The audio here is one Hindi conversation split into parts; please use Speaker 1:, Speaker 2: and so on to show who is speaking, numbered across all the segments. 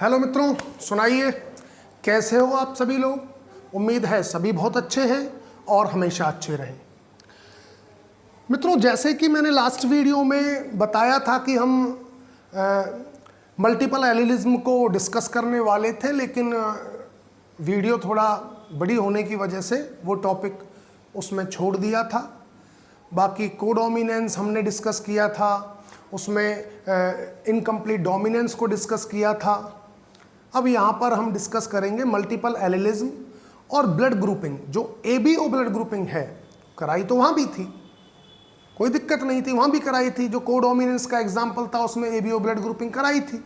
Speaker 1: हेलो मित्रों, सुनाइए कैसे हो आप सभी लोग। उम्मीद है सभी बहुत अच्छे हैं और हमेशा अच्छे रहें। मित्रों, जैसे कि मैंने लास्ट वीडियो में बताया था कि हम मल्टीपल एलिलिज्म को डिस्कस करने वाले थे, लेकिन वीडियो थोड़ा बड़ी होने की वजह से वो टॉपिक उसमें छोड़ दिया था। बाकी कोडोमिनेंस हमने डिस्कस किया था, उसमें इनकम्प्लीट डोमिनेंस को डिस्कस किया था। अब यहाँ पर हम डिस्कस करेंगे मल्टीपल एलिलिज्म और ब्लड ग्रुपिंग। जो एबीओ ब्लड ग्रुपिंग है, कराई तो वहाँ भी थी, कोई दिक्कत नहीं थी, वहाँ भी कराई थी। जो कोडोमिनेंस का एग्जाम्पल था उसमें एबीओ ब्लड ग्रुपिंग कराई थी,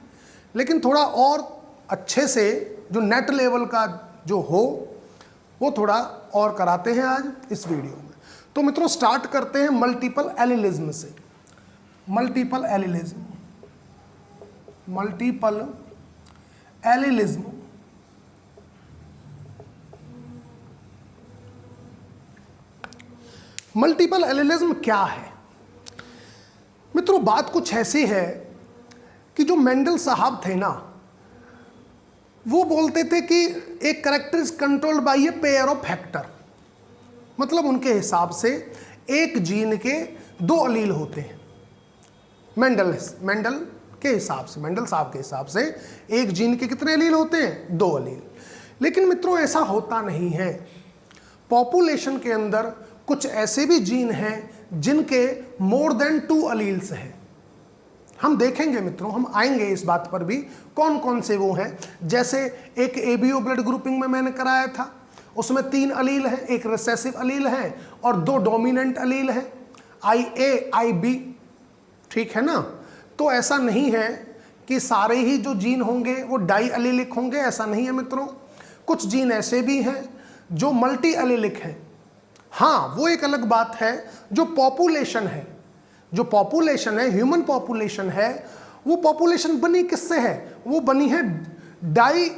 Speaker 1: लेकिन थोड़ा और अच्छे से जो नेट लेवल का जो हो वो थोड़ा और कराते हैं आज इस वीडियो में। तो मित्रों स्टार्ट करते हैं मल्टीपल एलिलिज्म से। Multiple allelism, multiple allelism multiple allelism क्या है? मित्रों बात कुछ ऐसी है कि जो मेंडल साहब थे ना, वो बोलते थे कि एक character is controlled by a pair of factor. मतलब उनके हिसाब से एक जीन के दो अलील होते हैं। मेंडल के हिसाब से, मेंडल साहब के हिसाब से एक जीन के कितने अलील होते हैं? दो अलील। लेकिन मित्रों ऐसा होता नहीं है। पॉपुलेशन के अंदर कुछ ऐसे भी जीन हैं जिनके मोर देन 2 अलील्स हैं। हम देखेंगे मित्रों, हम आएंगे इस बात पर भी कौन कौन से वो हैं। जैसे एक एबीओ ब्लड ग्रुपिंग में मैंने कराया था, उसमें 3 अलील हैं, एक रिसेसिव अलील है और 2 डोमिनेंट अलील हैं, IA IB। ठीक है ना? तो ऐसा नहीं है कि सारे ही जो जीन होंगे वो डाई अलीलिक होंगे, ऐसा नहीं है मित्रों। कुछ जीन ऐसे भी हैं जो मल्टी अलीलिक हैं। हाँ, वो एक अलग बात है। जो पॉपुलेशन है, जो पॉपुलेशन है, ह्यूमन पॉपुलेशन है, वो पॉपुलेशन बनी किससे है? वो बनी है डाई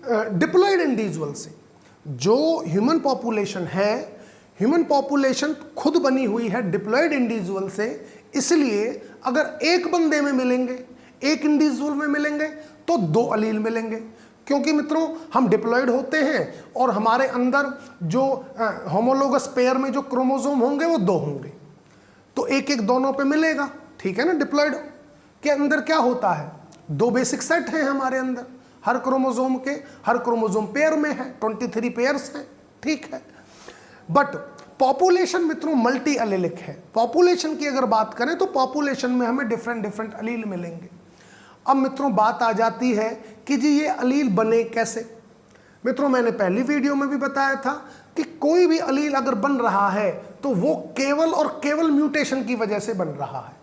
Speaker 1: डिप्लॉयड इंडिविजुअल से। जो ह्यूमन पॉपुलेशन है, ह्यूमन पॉपुलेशन खुद बनी हुई है डिप्लॉयड इंडिविजुअल से। इसलिए अगर एक बंदे में मिलेंगे, एक इंडिविजुअल में मिलेंगे, तो 2 अलील मिलेंगे। क्योंकि मित्रों हम डिप्लॉयड होते हैं और हमारे अंदर जो होमोलोगस पेयर में जो क्रोमोसोम होंगे वो 2 होंगे, तो एक एक दोनों पे मिलेगा। ठीक है ना? डिप्लॉयड के अंदर क्या होता है? 2 बेसिक सेट हैं हमारे अंदर, हर क्रोमोसोम के, हर क्रोमोसोम पेयर में है, 23 पेयर्स हैं। ठीक है, बट पॉपुलेशन मित्रों मल्टी अलीलिक है। पॉपुलेशन की अगर बात करें तो पॉपुलेशन में हमें डिफरेंट अलील मिलेंगे। अब मित्रों बात आ जाती है कि जी ये अलील बने कैसे। मित्रों मैंने पहली वीडियो में भी बताया था कि कोई भी अलील अगर बन रहा है तो वो केवल और केवल म्यूटेशन की वजह से बन रहा है।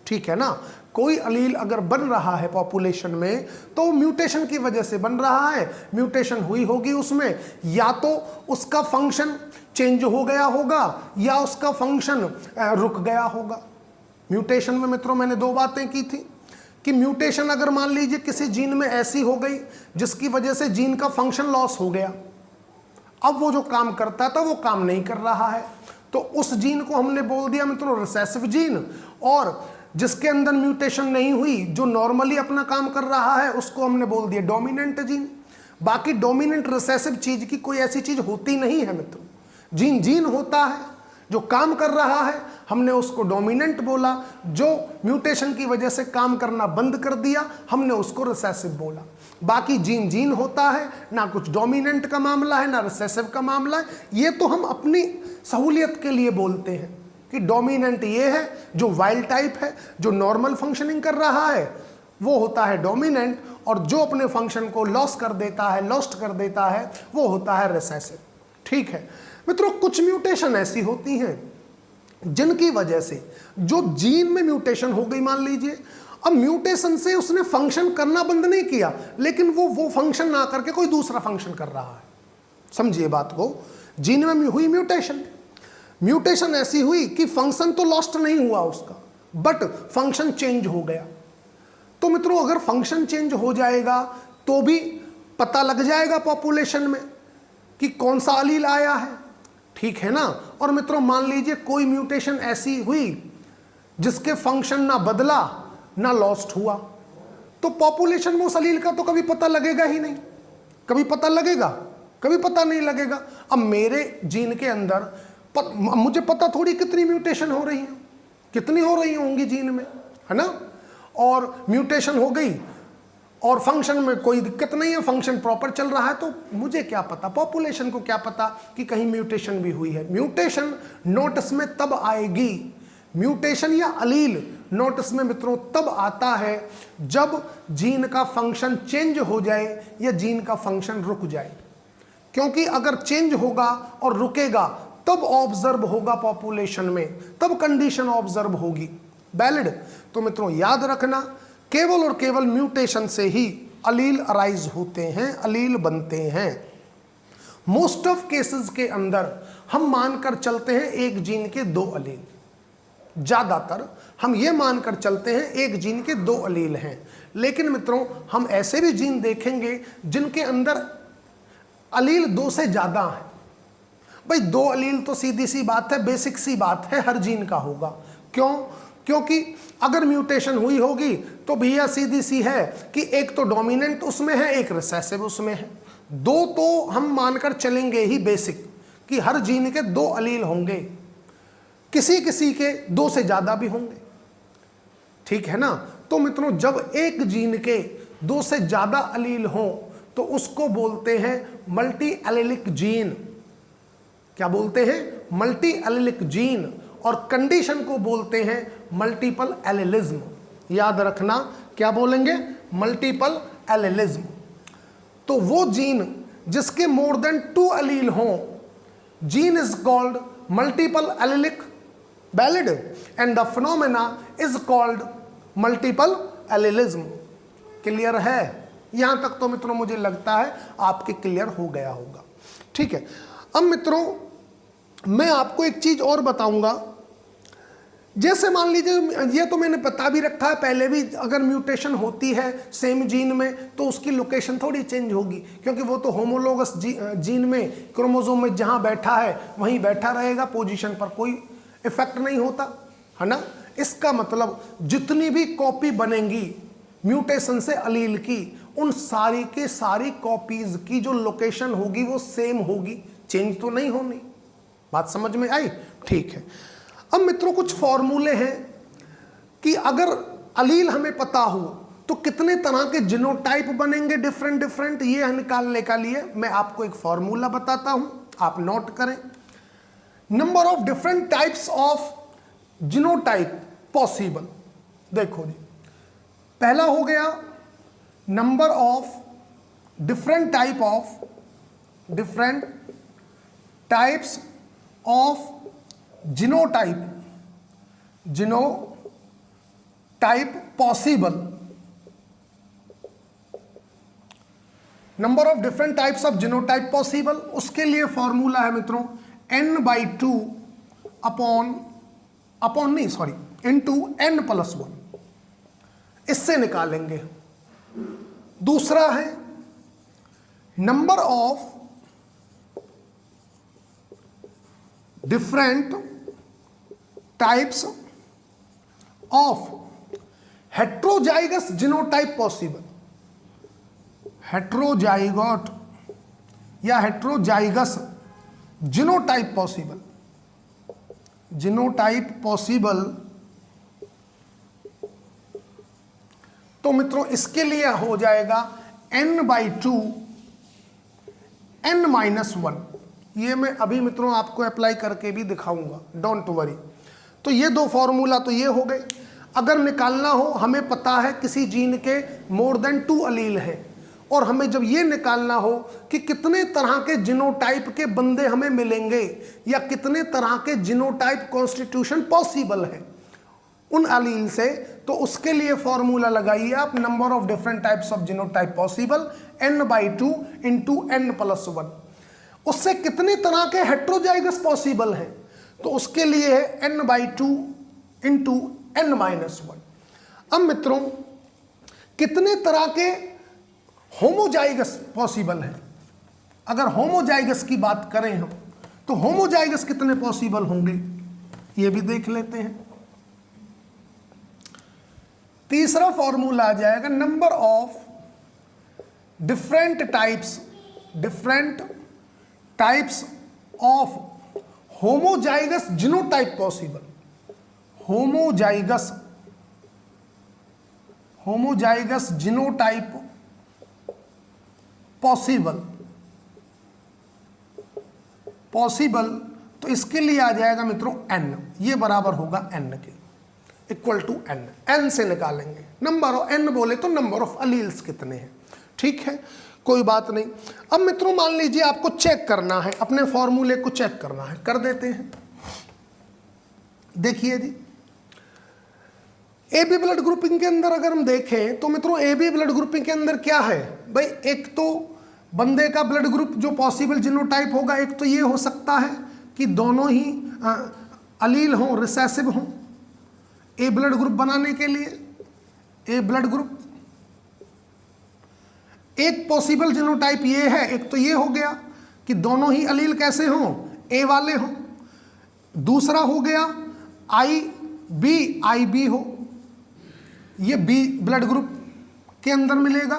Speaker 1: ठीक है ना? कोई अलील अगर बन रहा है पॉपुलेशन में तो म्यूटेशन की वजह से बन रहा है। म्यूटेशन हुई होगी उसमें, या तो उसका फंक्शन चेंज हो गया होगा या उसका फंक्शन रुक गया होगा। म्यूटेशन में मित्रों मैंने 2 बातें की थी कि म्यूटेशन अगर मान लीजिए किसी जीन में ऐसी हो गई जिसकी वजह से जीन का फंक्शन लॉस हो गया, अब वो जो काम करता था वो काम नहीं कर रहा है, तो उस जीन को हमने बोल दिया मित्रों रिसेसिव जीन। और जिसके अंदर म्यूटेशन नहीं हुई, जो नॉर्मली अपना काम कर रहा है, उसको हमने बोल दिया डोमिनेंट जीन। बाकी डोमिनेंट रिसेसिव चीज की कोई ऐसी चीज होती नहीं है मित्रों। जीन जीन होता है, जो काम कर रहा है हमने उसको डोमिनेंट बोला, जो म्यूटेशन की वजह से काम करना बंद कर दिया हमने उसको रिसेसिव बोला। बाकी जीन जीन होता है, ना कुछ डोमिनेंट का मामला है ना रिसेसिव का मामला है। ये तो हम अपनी सहूलियत के लिए बोलते हैं कि डोमिनेंट ये है जो वाइल्ड टाइप है, जो नॉर्मल फंक्शनिंग कर रहा है वो होता है डोमिनेंट, और जो अपने फंक्शन को लॉस्ट कर देता है वो होता है रिसेसिव। ठीक है मित्रों, कुछ म्यूटेशन ऐसी होती हैं जिनकी वजह से जो जीन में म्यूटेशन हो गई, मान लीजिए अब म्यूटेशन से उसने फंक्शन करना बंद नहीं किया, लेकिन वो फंक्शन ना करके कोई दूसरा फंक्शन कर रहा है। समझिए बात को, जीन में हुई म्यूटेशन ऐसी हुई कि फंक्शन तो लॉस्ट नहीं हुआ उसका, बट फंक्शन चेंज हो गया। तो मित्रों अगर फंक्शन चेंज हो जाएगा तो भी पता लग जाएगा पॉपुलेशन में कि कौन सा अलील आया है। ठीक है ना? और मित्रों मान लीजिए कोई म्यूटेशन ऐसी हुई जिसके फंक्शन ना बदला ना लॉस्ट हुआ, तो पॉपुलेशन में उस अलील का तो कभी पता लगेगा ही नहीं। कभी पता लगेगा? कभी पता नहीं लगेगा। अब मेरे जीन के अंदर मुझे पता थोड़ी कितनी म्यूटेशन हो रही है, कितनी हो रही होंगी जीन में, है ना। और म्यूटेशन हो गई और फंक्शन में कोई दिक्कत नहीं है, फंक्शन प्रॉपर चल रहा है, तो मुझे क्या पता, पॉपुलेशन को क्या पता कि कहीं म्यूटेशन भी हुई है। म्यूटेशन नोटिस में तब आएगी, म्यूटेशन या अलील नोटिस में मित्रों तब आता है जब जीन का फंक्शन चेंज हो जाए या जीन का फंक्शन रुक जाए। क्योंकि अगर चेंज होगा और रुकेगा तब ऑब्जर्व होगा पॉपुलेशन में, तब कंडीशन ऑब्जर्व होगी। वैलिड? तो मित्रों याद रखना, केवल और केवल म्यूटेशन से ही अलील अराइज होते हैं, अलील बनते हैं। मोस्ट ऑफ केसेस के अंदर हम मानकर चलते हैं एक जीन के 2 अलील, ज्यादातर हम ये मानकर चलते हैं एक जीन के 2 अलील हैं। लेकिन मित्रों हम ऐसे भी जीन देखेंगे जिनके अंदर अलील 2 से ज्यादा है। भाई 2 अलील तो सीधी सी बात है, बेसिक सी बात है, हर जीन का होगा। क्यों? क्योंकि अगर म्यूटेशन हुई होगी तो भैया सीधी सी है कि एक तो डोमिनेंट उसमें है, एक रिसेसिव उसमें है। 2 तो हम मानकर चलेंगे ही बेसिक कि हर जीन के 2 अलील होंगे, किसी किसी के 2 से ज्यादा भी होंगे, ठीक है ना। तो मित्रों जब एक जीन के 2 से ज्यादा अलील हों तो उसको बोलते हैं मल्टी एलिलिक जीन। क्या बोलते हैं? Multi allylic gene. और कंडीशन को बोलते हैं मल्टीपल एलिलिज्म। याद रखना, क्या बोलेंगे? Multiple allelism. तो वो जीन जिसके मोर देन 2 अलील हों, gene is called multiple allylic, valid, and the phenomena is called multiple allelism. Clear है? यहां तक तो मित्रों मुझे लगता है आपके क्लियर हो गया होगा, ठीक है। अब मित्रों मैं आपको एक चीज और बताऊंगा। जैसे मान लीजिए, ये तो मैंने बता भी रखा है पहले भी, अगर म्यूटेशन होती है सेम जीन में तो उसकी लोकेशन थोड़ी चेंज होगी, क्योंकि वो तो होमोलोगस जीन में, क्रोमोसोम में जहां बैठा है वहीं बैठा रहेगा, पोजीशन पर कोई इफेक्ट नहीं होता, है ना। इसका मतलब जितनी भी कॉपी बनेंगी म्यूटेशन से अलील की, उन सारी के सारी कॉपीज की जो लोकेशन होगी वो सेम होगी, चेंज तो नहीं होनी। बात समझ में आई? ठीक है। अब मित्रों कुछ फॉर्मूले हैं कि अगर अलील हमें पता हो तो कितने तरह के जीनोटाइप बनेंगे डिफरेंट डिफरेंट, ये निकालने के लिए मैं आपको एक फॉर्मूला बताता हूं, आप नोट करें। Number of different types of genotype possible. देखो जी, पहला हो गया number of different types of genotype possible. Number of different types of genotype possible, उसके लिए फॉर्मूला है मित्रों n/2 into n+1, इससे निकालेंगे। दूसरा है number of different types of heterozygous genotype possible. Heterozygote या हेट्रोजाइगस जीनोटाइप पॉसिबल। तो मित्रों इसके लिए हो जाएगा n/2 n-1। ये मैं अभी मित्रों आपको अप्लाई करके भी दिखाऊंगा, डोंट वरी। तो ये 2 फॉर्मूला तो ये हो गए। अगर निकालना हो, हमें पता है किसी जीन के मोर देन 2 अलील हैं, और हमें जब ये निकालना हो कि कितने तरह के जीनोटाइप के बंदे हमें मिलेंगे या कितने तरह के जीनोटाइप कॉन्स्टिट्यूशन पॉसिबल है उन अलील से, तो उसके लिए फॉर्मूला लगाइए आप number of different types of genotype possible n/2 into n+1। उससे कितने तरह के हेट्रोजाइगस पॉसिबल हैं, तो उसके लिए है n/2 into n-1। अब मित्रों कितने तरह के होमोजाइगस पॉसिबल है? अगर होमोजाइगस की बात करें हम, तो होमोजाइगस कितने पॉसिबल होंगे ये भी देख लेते हैं। तीसरा फॉर्मूला आ जाएगा number of different types of homozygous genotype possible. Homozygous genotype possible तो इसके लिए आ जाएगा मित्रों n, ये बराबर होगा n के, इक्वल टू n से निकालेंगे नंबर ऑफ n, बोले तो नंबर ऑफ अलील्स कितने हैं। ठीक है, कोई बात नहीं। अब मित्रों मान लीजिए आपको चेक करना है, अपने फॉर्मूले को चेक करना है, कर देते हैं। देखिए जी, ए बी ब्लड ग्रुपिंग के अंदर अगर हम देखें तो मित्रों ए बी ब्लड ग्रुपिंग के अंदर क्या है भाई, एक तो बंदे का ब्लड ग्रुप जो पॉसिबल जीनोटाइप होगा, एक तो ये हो सकता है कि दोनों ही अलील हों, रिसेसिव हों ए ब्लड ग्रुप बनाने के लिए, ए ब्लड ग्रुप। एक पॉसिबल जीनोटाइप ये है, एक तो ये हो गया कि दोनों ही अलील कैसे हों, ए वाले हों। दूसरा हो गया आई बी हो, ये बी ब्लड ग्रुप के अंदर मिलेगा।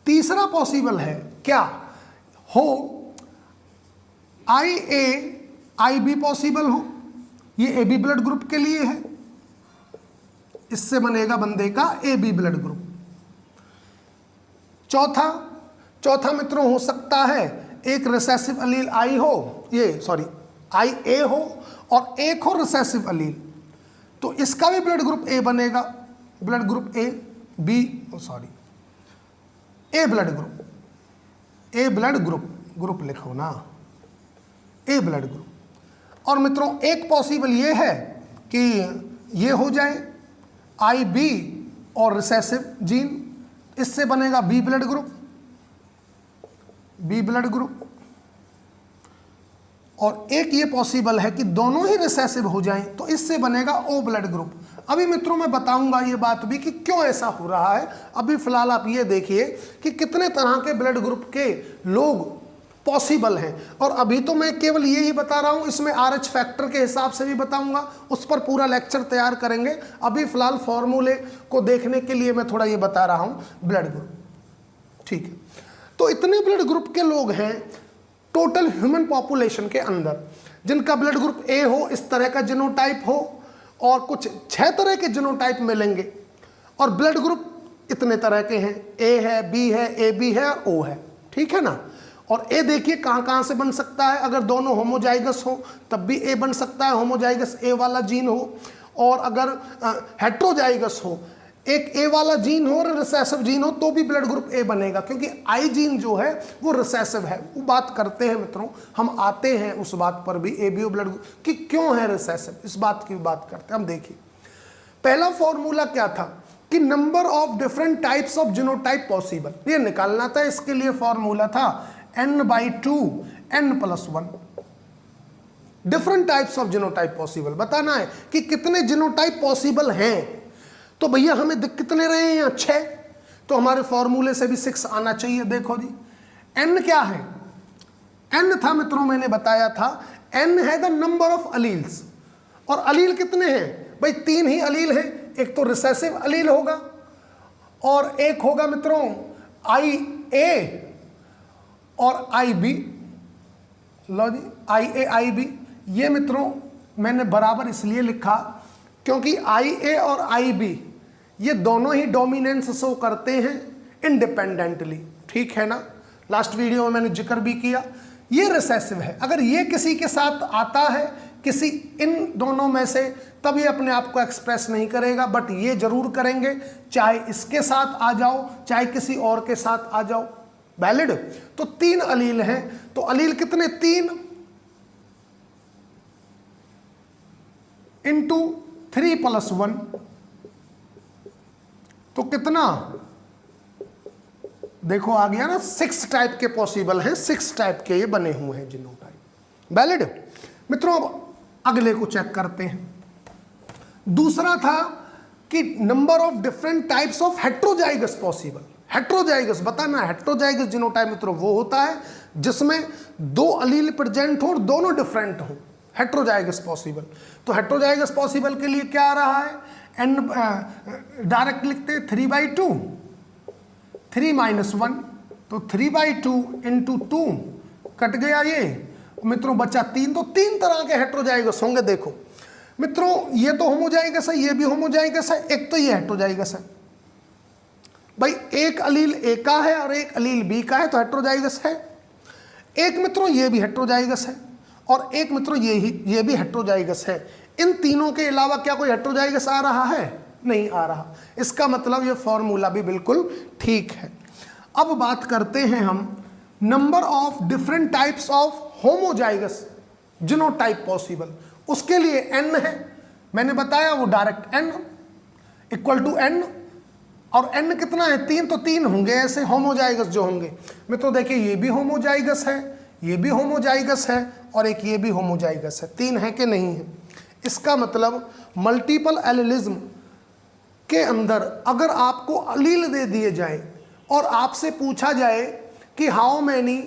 Speaker 1: तीसरा पॉसिबल है क्या, हो आई बी पॉसिबल हो, ये ए बी ब्लड ग्रुप के लिए है, इससे बनेगा बंदे का ए बी ब्लड ग्रुप। चौथा मित्रों हो सकता है एक रिसेसिव अलील आई हो, आई ए हो और एक हो रिसेसिव अलील, तो इसका भी ब्लड ग्रुप ए बनेगा, blood group A blood group लिखो ना, ए ब्लड ग्रुप। और मित्रों एक पॉसिबल ये है कि ये हो जाए आई बी और रिसेसिव जीन, इससे बनेगा बी ब्लड ग्रुप। और एक ये पॉसिबल है कि दोनों ही रिसेसिव हो जाएं, तो इससे बनेगा ओ ब्लड ग्रुप। अभी मित्रों मैं बताऊंगा ये बात भी कि क्यों ऐसा हो रहा है। अभी फिलहाल आप ये देखिए कि कितने तरह के ब्लड ग्रुप के लोग पॉसिबल हैं, और अभी तो मैं केवल ये ही बता रहा हूँ, इसमें RH फैक्टर के हिसाब से भी बताऊंगा, उस पर पूरा लेक्चर तैयार करेंगे। अभी फिलहाल फॉर्मूले को देखने के लिए मैं थोड़ा ये बता रहा हूँ ब्लड ग्रुप। ठीक है, तो इतने ब्लड ग्रुप के लोग हैं टोटल ह्यूमन पॉपुलेशन के अंदर, जिनका ब्लड ग्रुप ए हो, इस तरह का जीनोटाइप हो, और कुछ 6 तरह के जीनोटाइप मिलेंगे, और ब्लड ग्रुप इतने तरह के हैं, ए है, बी है, ए बी है और ओ है। ठीक है ना। और ए देखिए कहाँ से बन सकता है, अगर दोनों होमोजाइगस हो तब भी ए बन सकता है, होमोजाइगस ए वाला जीन हो, और अगर हेट्रोजाइगस हो, एक ए वाला जीन हो और रिसेसिव जीन हो, तो भी ब्लड ग्रुप ए बनेगा, क्योंकि आई जीन जो है वो रिसेसिव है। वो बात करते हैं मित्रों, हम आते हैं उस बात पर भी, ए बी ओ ब्लड कि क्यों है रिसेसिव, इस बात की बात करते हैं। हम देखिए पहला फॉर्मूला क्या था कि number of different types of genotype possible, ये निकालना था। इसके लिए फॉर्मूला था n/2 n+1, different types of genotype possible, बताना है कि कितने जीनोटाइप पॉसिबल हैं। तो भैया हमें कितने रहे हैं यहाँ, 6, तो हमारे फॉर्मूले से भी 6 आना चाहिए। देखो जी n क्या है, n था मित्रों, मैंने बताया था n है द नंबर ऑफ अलील्स, और अलील कितने हैं भाई, 3 ही अलील हैं। एक तो रिसेसिव अलील होगा और एक होगा मित्रों आई ए और आई बी। लो जी आई ए आई बी, ये मित्रों मैंने बराबर इसलिए लिखा क्योंकि आई ए और आई बी ये दोनों ही डोमिनेंस शो करते हैं इंडिपेंडेंटली। ठीक है ना, लास्ट वीडियो में मैंने जिक्र भी किया। ये रिसेसिव है, अगर ये किसी के साथ आता है, किसी इन दोनों में से, तब ये अपने आप को एक्सप्रेस नहीं करेगा, बट ये जरूर करेंगे, चाहे इसके साथ आ जाओ चाहे किसी और के साथ आ जाओ। वैलिड। तो 3 अलील हैं, तो अलील कितने, 3 इंटू 3+1, तो कितना, देखो आ गया ना, 6 टाइप के पॉसिबल हैं, 6 टाइप के ये बने हुए हैं जीनोटाइप। वैलिड। मित्रों अब अगले को चेक करते हैं। दूसरा था कि number of different types of heterozygous possible. Heterozygous बताना, हेट्रोजाइगस जीनोटाइप मित्रों वो होता है जिसमें 2 अलील प्रेजेंट हो और दोनों डिफरेंट हो, हेट्रोजाइगस पॉसिबल। तो हेट्रोजाइगस पॉसिबल के लिए क्या आ रहा है, एन डायरेक्ट लिखते हैं 3/2, 3 - 1, तो 3/2 × 2 कट गया ये मित्रों, बचा 3। तो 3 तरह के हेट्रोजाइगस होंगे। देखो मित्रों, ये तो होमोजाइगस है, ये भी होमोजाइगस है, एक तो ये हेट्रोजाइगस है भाई, एक अलील ए का है और एक अलील बी का है, तो हेट्रोजाइगस है। एक मित्रों ये भी हेट्रोजाइगस है, और एक मित्रों ये भी हेट्रोजाइगस है। इन तीनों के अलावा क्या कोई हेट्रोजाइगस आ रहा है? नहीं आ रहा। इसका मतलब ये फॉर्मूला भी बिल्कुल ठीक है। अब बात करते हैं हम number of different types of homozygous genotype possible. उसके लिए n है, मैंने बताया वो डायरेक्ट n = n, और n कितना है? 3, तो 3 होंगे ऐसे होमोजाइगस जो होंगे। मित्रों देखिए, ये भी होमोजाइगस है, ये भी होमोजाइगस है, और एक ये भी होमोजाइगस है। 3 है कि नहीं है? इसका मतलब मल्टीपल एलिलिज्म के अंदर अगर आपको अलील दे दिए जाए और आपसे पूछा जाए कि how many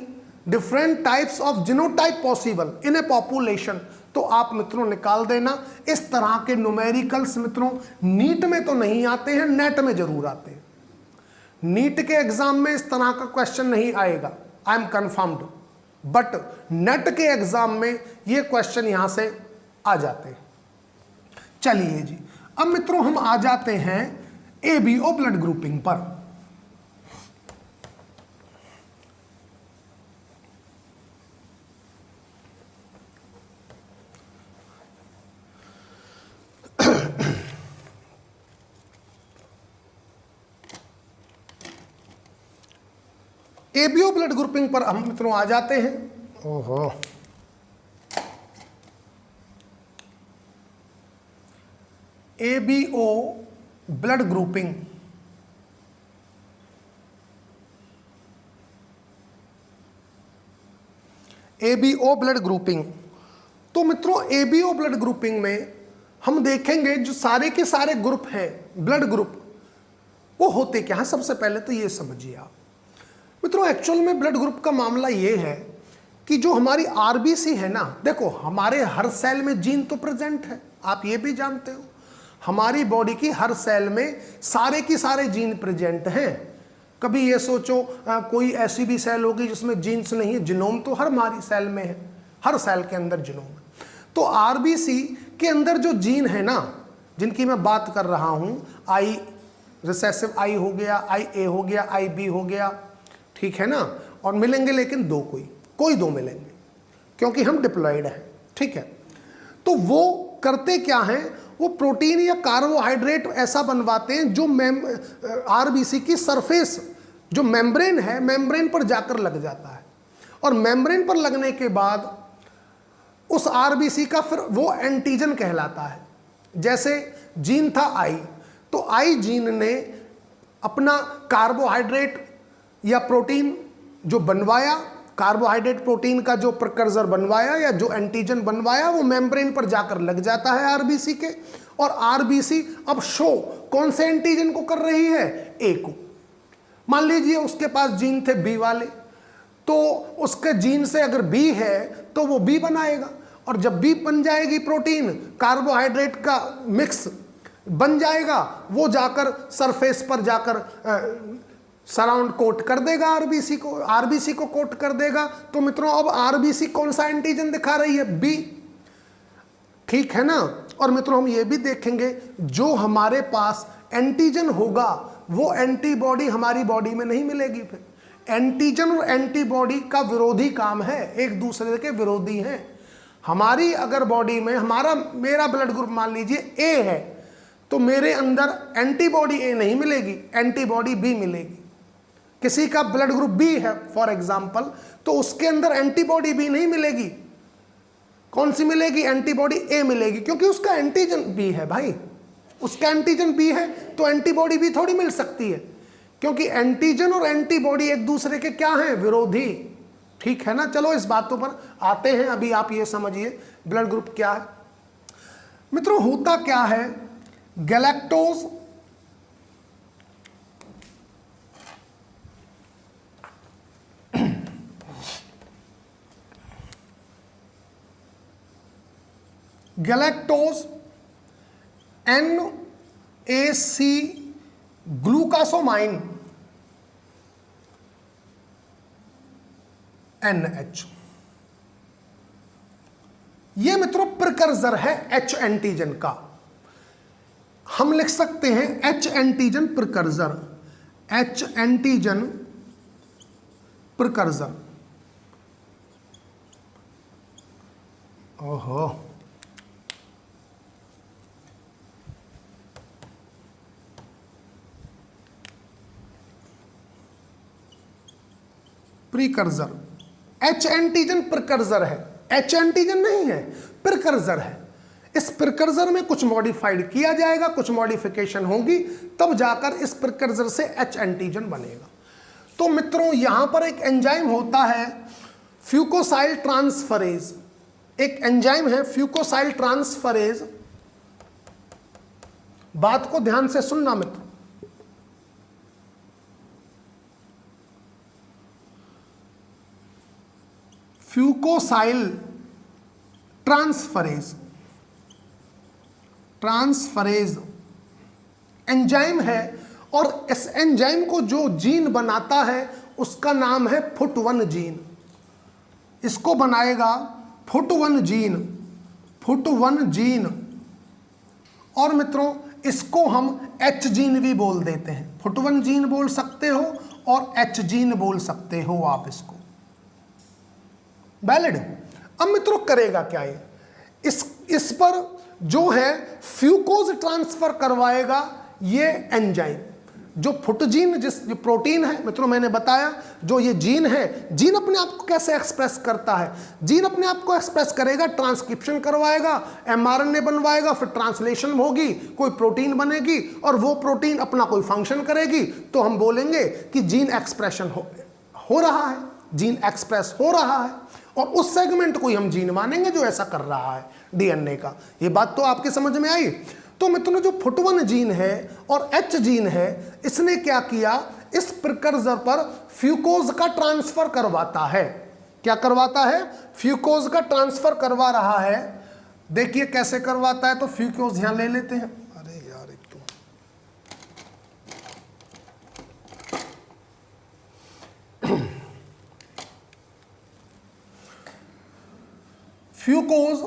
Speaker 1: different types of genotype possible in A population, तो आप मित्रों निकाल देना। इस तरह के न्यूमेरिकल्स मित्रों नीट में तो नहीं आते हैं, नेट में जरूर आते हैं। नीट के एग्जाम में इस तरह का क्वेश्चन नहीं आएगा, I am confirmed, but net के एग्जाम में ये क्वेश्चन यहां से आ जाते हैं। चलिए जी, अब मित्रों हम आ जाते हैं एबीओ ब्लड ग्रुपिंग पर। एबीओ ब्लड ग्रुपिंग पर हम मित्रों आ जाते हैं। ओहो, ABO blood grouping, ABO blood grouping. तो मित्रों एबीओ ब्लड ग्रुपिंग में हम देखेंगे जो सारे के सारे ग्रुप हैं, ब्लड ग्रुप, वो होते क्या हैं। सबसे पहले तो ये समझिए आप मित्रों, एक्चुअल में ब्लड ग्रुप का मामला ये है कि जो हमारी आरबीसी है ना, देखो हमारे हर सेल में जीन तो प्रेजेंट है, आप ये भी जानते हो। हमारी बॉडी की हर सेल में सारे की सारे जीन प्रेजेंट हैं। कभी ये सोचो कोई ऐसी भी सेल होगी जिसमें जीन्स नहीं है, जीनोम तो हर हमारी सेल में है, हर सेल के अंदर जीनोम है। तो आरबीसी के अंदर जो जीन है ना, जिनकी मैं बात कर रहा हूं, आई रिसेसिव आई हो गया, आई ए हो गया, आई बी हो गया, ठीक है ना, और मिलेंगे लेकिन दो, कोई दो मिलेंगे क्योंकि हम डिप्लॉयड हैं, ठीक है। तो वो करते क्या हैं, वो प्रोटीन या कार्बोहाइड्रेट ऐसा बनवाते हैं जो आरबीसी की सरफेस जो मेम्ब्रेन है, मेम्ब्रेन पर जाकर लग जाता है, और मेम्ब्रेन पर लगने के बाद उस आरबीसी का फिर वो एंटीजन कहलाता है। जैसे जीन था आई, तो आई जीन ने अपना कार्बोहाइड्रेट या प्रोटीन जो बनवाया, कार्बोहाइड्रेट प्रोटीन का जो प्रिकर्सर बनवाया या जो एंटीजन बनवाया, वो मेम्ब्रेन पर जाकर लग जाता है आरबीसी के, और आरबीसी अब शो कौन से एंटीजन को कर रही है, ए को। मान लीजिए उसके पास जीन थे बी वाले, तो उसके जीन से अगर बी है तो वो बी बनाएगा, और जब बी बन जाएगी प्रोटीन, कार्बोहाइड्रेट का मिक्स बन जाएगा, वो जाकर सरफेस पर जाकर सराउंड कोट कर देगा आरबीसी को, आरबीसी को कोट कर देगा। तो मित्रों अब आरबीसी कौन सा एंटीजन दिखा रही है, बी, ठीक है ना। और मित्रों हम ये भी देखेंगे जो हमारे पास एंटीजन होगा वो एंटीबॉडी हमारी बॉडी में नहीं मिलेगी। फिर एंटीजन और एंटीबॉडी का विरोधी काम है, एक दूसरे के विरोधी हैं। हमारी अगर बॉडी में मेरा ब्लड ग्रुप मान लीजिए ए है, तो मेरे अंदर एंटीबॉडी ए नहीं मिलेगी, एंटीबॉडी बी मिलेगी। किसी का ब्लड ग्रुप बी है फॉर एग्जांपल, तो उसके अंदर एंटीबॉडी बी नहीं मिलेगी, कौन सी मिलेगी, एंटीबॉडी ए मिलेगी, क्योंकि उसका एंटीजन बी है भाई, उसका एंटीजन बी है, तो एंटीबॉडी बी थोड़ी मिल सकती है, क्योंकि एंटीजन और एंटीबॉडी एक दूसरे के क्या हैं, विरोधी, ठीक है ना। चलो इस बातों पर आते हैं, अभी आप ये समझिए ब्लड ग्रुप क्या है। मित्रों होता क्या है, गैलेक्टोज गैलेक्टोज, NAC ग्लूकासोमाइन, NH। ये मित्रों प्रिकर्सर है H एंटीजन का। हम लिख सकते हैं H antigen precursor, H antigen precursor. ओहो, प्रिकर्सर, H एंटीजन प्रिकर्सर है, H एंटीजन नहीं है, प्रिकर्सर है। इस प्रिकर्सर में कुछ मॉडिफाइड किया जाएगा, कुछ मॉडिफिकेशन होगी, तब जाकर इस प्रिकर्सर से H एंटीजन बनेगा। तो मित्रों यहां पर एक एंजाइम होता है फ्यूकोसाइल ट्रांसफरेज, एक एंजाइम है फ्यूकोसाइल ट्रांसफरेज। बात को ध्यान से सुनना मित्रों, फ्यूकोसाइल ट्रांसफरेज, ट्रांसफरेज एंजाइम है, और इस एंजाइम को जो जीन बनाता है उसका नाम है FUT1 जीन। इसको बनाएगा FUT1 जीन, FUT1 जीन। और मित्रों इसको हम H जीन भी बोल देते हैं, FUT1 जीन बोल सकते हो और H जीन बोल सकते हो आप इसको, वैलिड। अब मित्रों करेगा क्या ये, इस पर जो है फ्यूकोज ट्रांसफर करवाएगा ये एंजाइम। जो फुट जीन, जो प्रोटीन है मित्रों, मैंने बताया जो ये जीन है, जीन अपने आप को कैसे एक्सप्रेस करता है, जीन अपने आप को एक्सप्रेस करेगा, ट्रांसक्रिप्शन करवाएगा, mRNA बनवाएगा, फिर ट्रांसलेशन होगी, कोई प्रोटीन बनेगी और वो प्रोटीन अपना कोई फंक्शन करेगी, तो हम बोलेंगे कि जीन एक्सप्रेशन हो रहा है, जीन एक्सप्रेस हो रहा है, और उस सेगमेंट को ही हम जीन मानेंगे जो ऐसा कर रहा है डीएनए का। ये बात तो आपके समझ में आई। तो मित्रों जो FUT1 जीन है और H जीन है, इसने क्या किया, इस प्रिकर्सर पर फ्यूकोज का ट्रांसफर करवाता है। क्या करवाता है, फ्यूकोज का ट्रांसफर करवा रहा है। देखिए कैसे करवाता है, तो फ्यूकोज यहां ले लेते हैं। अरे यार एक तो फ्यूकोज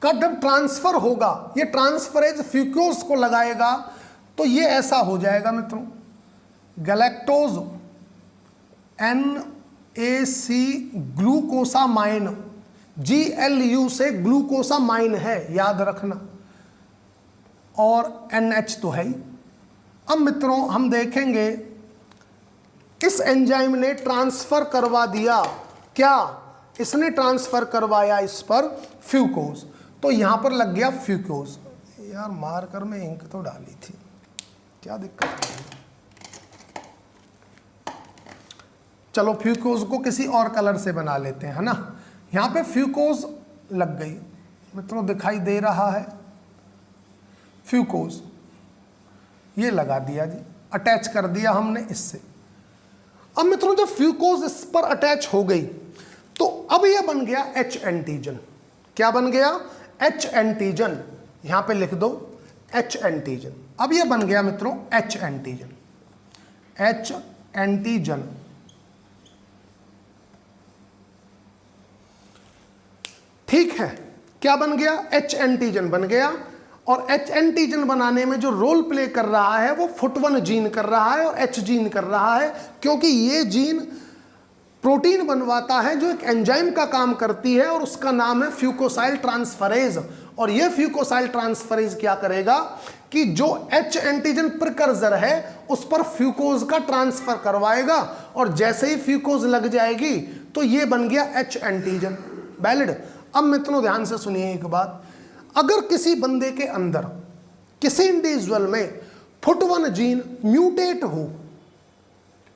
Speaker 1: का जब ट्रांसफर होगा, ये ट्रांसफरेज फ्यूकोज को लगाएगा, तो ये ऐसा हो जाएगा मित्रों, गैलेक्टोज NAC ग्लूकोसामाइन, GLU से ग्लूकोसामाइन है, याद रखना, और NH तो है ही। अब मित्रों हम देखेंगे इस एंजाइम ने ट्रांसफर करवा दिया, क्या इसने ट्रांसफर करवाया इस पर फ्यूकोज, तो यहां पर लग गया फ्यूकोज। यार मार्कर में इंक तो डाली थी, क्या दिक्कत है। चलो फ्यूकोज को किसी और कलर से बना लेते हैं, है ना। यहां पे फ्यूकोज लग गई मित्रों, दिखाई दे रहा है फ्यूकोज, ये लगा दिया जी, अटैच कर दिया हमने इससे। अब मित्रों जब फ्यूकोज इस पर अटैच हो गई, तो अब यह बन गया H एंटीजन। क्या बन गया, H एंटीजन, यहां पे लिख दो H एंटीजन। अब यह बन गया मित्रों H एंटीजन, H एंटीजन। ठीक है, क्या बन गया, H एंटीजन बन गया। और H एंटीजन बनाने में जो रोल प्ले कर रहा है वो FUT1 जीन कर रहा है और H जीन कर रहा है, क्योंकि ये जीन प्रोटीन बनवाता है जो एक एंजाइम का काम करती है और उसका नाम है फ्यूकोसाइल ट्रांसफरेज। और ये फ्यूकोसाइल ट्रांसफरेज क्या करेगा कि जो H एंटीजन प्रिकर्सर है उस पर फ्यूकोज का ट्रांसफर करवाएगा, और जैसे ही फ्यूकोज लग जाएगी तो ये बन गया H एंटीजन, वैलिड। अब मित्रों ध्यान से सुनिए एक बात, अगर किसी बंदे के अंदर, किसी इंडिविजुअल में FUT1 जीन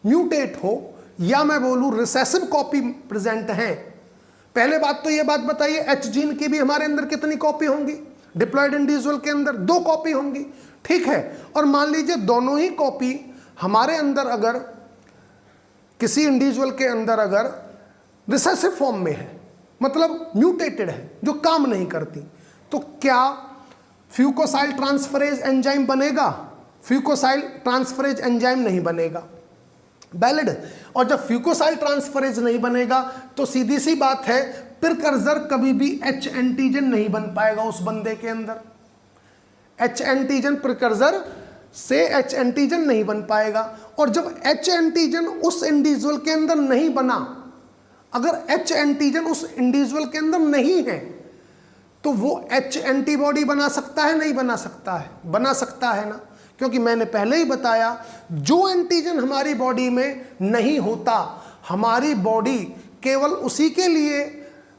Speaker 1: म्यूटेट हो या मैं बोलूं रिसेसिव कॉपी प्रेजेंट है, पहले बात तो ये बात बताइए H जीन की भी हमारे अंदर कितनी कॉपी होंगी, डिप्लॉयड इंडिविजुअल के अंदर 2 कॉपी होंगी, ठीक है। और मान लीजिए दोनों ही कॉपी हमारे अंदर, अगर किसी इंडिविजुअल के अंदर अगर रिसेसिव फॉर्म में है, मतलब म्यूटेटेड है, जो काम नहीं करती, तो क्या फ्यूकोसाइल ट्रांसफरेज एंजाइम बनेगा? फ्यूकोसाइल ट्रांसफरेज एंजाइम नहीं बनेगा, वैलिड। और जब फ्यूकोसाइल ट्रांसफरेज नहीं बनेगा तो सीधी सी बात है, प्रिकर्सर कभी भी एच एंटीजन नहीं बन पाएगा उस बंदे के अंदर। एच एंटीजन प्रिकर्सर से एच एंटीजन नहीं बन पाएगा। और जब एच एंटीजन उस इंडिविजुअल के अंदर नहीं बना, अगर एच एंटीजन उस इंडिविजुअल के अंदर नहीं है, तो वो एच एंटीबॉडी बना सकता है? नहीं बना सकता है? बना सकता है ना, क्योंकि मैंने पहले ही बताया, जो एंटीजन हमारी बॉडी में नहीं होता, हमारी बॉडी केवल उसी के लिए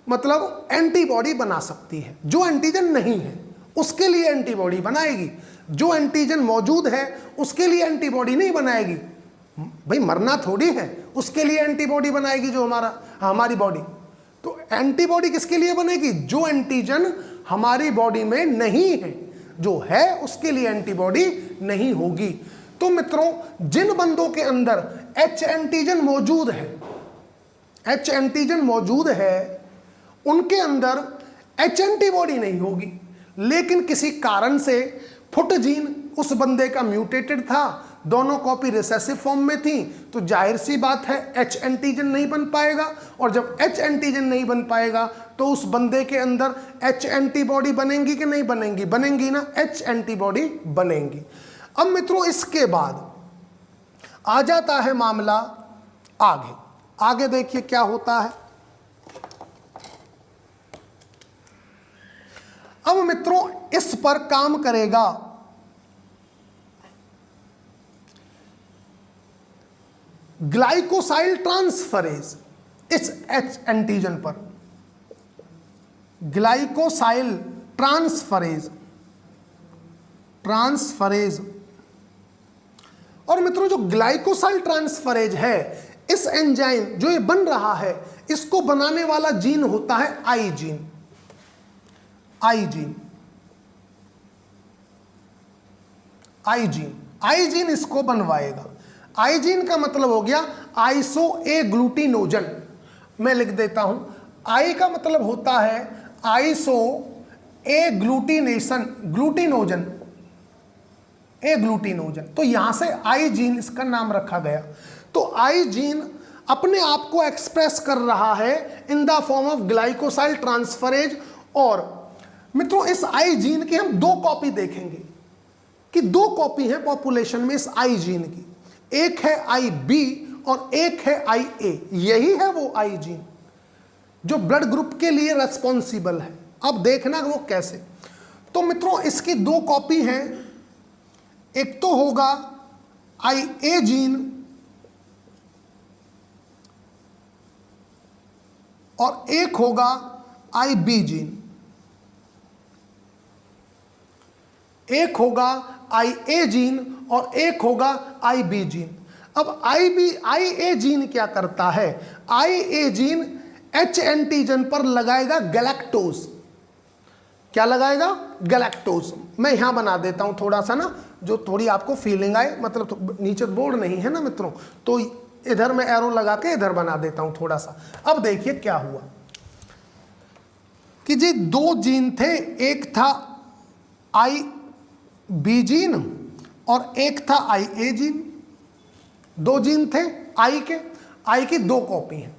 Speaker 1: मतलब एंटीबॉडी बना सकती है। जो एंटीजन नहीं है उसके लिए एंटीबॉडी बनाएगी, जो एंटीजन मौजूद है उसके लिए एंटीबॉडी नहीं बनाएगी। भाई मरना थोड़ी है, उसके लिए एंटीबॉडी बनाएगी जो हमारी बॉडी। तो एंटीबॉडी किसके लिए बनेगी? जो एंटीजन हमारी बॉडी में नहीं है, जो है उसके लिए एंटीबॉडी नहीं होगी। तो मित्रों, जिन बंदों के अंदर एच एंटीजन मौजूद है, एच एंटीजन मौजूद है, उनके अंदर एच एंटीबॉडी नहीं होगी। लेकिन किसी कारण से फुट जीन उस बंदे का म्यूटेटेड था, दोनों कॉपी रिसेसिव फॉर्म में थी, तो जाहिर सी बात है एच एंटीजन नहीं बन पाएगा। और जब एच एंटीजन नहीं बन पाएगा तो उस बंदे के अंदर एच एंटीबॉडी बनेंगी कि नहीं बनेंगी? बनेंगी ना, एच एंटीबॉडी बनेंगी। अब मित्रों, इसके बाद आ जाता है मामला आगे। आगे देखिए क्या होता है। अब मित्रों, इस पर काम करेगा ग्लाइकोसाइल ट्रांसफरेज, इस एच एंटीजन पर ग्लाइकोसाइल ट्रांसफरेज। और मित्रों, जो ग्लाइकोसाइल ट्रांसफरेज है, इस एंजाइम जो ये बन रहा है, इसको बनाने वाला जीन होता है आई जीन। आई जीन इसको बनवाएगा। आई जीन का मतलब हो गया आइसो ए ग्लूटिनोजन। मैं लिख देता हूं, आई का मतलब होता है आइसो ए ग्लूटिनोजन। तो यहां से आई जीन इसका नाम रखा गया। तो आई जीन अपने आप को एक्सप्रेस कर रहा है in the form of glycosyl transferase. और मित्रों, इस आई जीन की हम दो कॉपी देखेंगे कि दो कॉपी है पॉपुलेशन में इस आई जीन की, एक है आई बी और एक है आई ए। यही है वो आई जीन जो ब्लड ग्रुप के लिए रेस्पॉन्सिबल है। अब देखना वो कैसे। तो मित्रों, इसकी दो कॉपी हैं, एक तो होगा आई ए जीन और एक होगा आई बी जीन। एक होगा आई ए जीन और एक होगा आई बी जीन। अब आई ए जीन क्या करता है? आई ए जीन एच एंटीजन पर लगाएगा गैलेक्टोज। क्या लगाएगा? गैलेक्टोज। मैं यहां बना देता हूं थोड़ा सा ना, जो थोड़ी आपको फीलिंग आए, मतलब तो नीचे बोर्ड नहीं है ना मित्रों, तो इधर मैं एरो लगा के इधर बना देता हूं थोड़ा सा। अब देखिए क्या हुआ कि जी दो जीन थे, एक था आई बी जीन और एक था आई ए जीन। दो जीन थे आई के, आई की दो कॉपी हैं।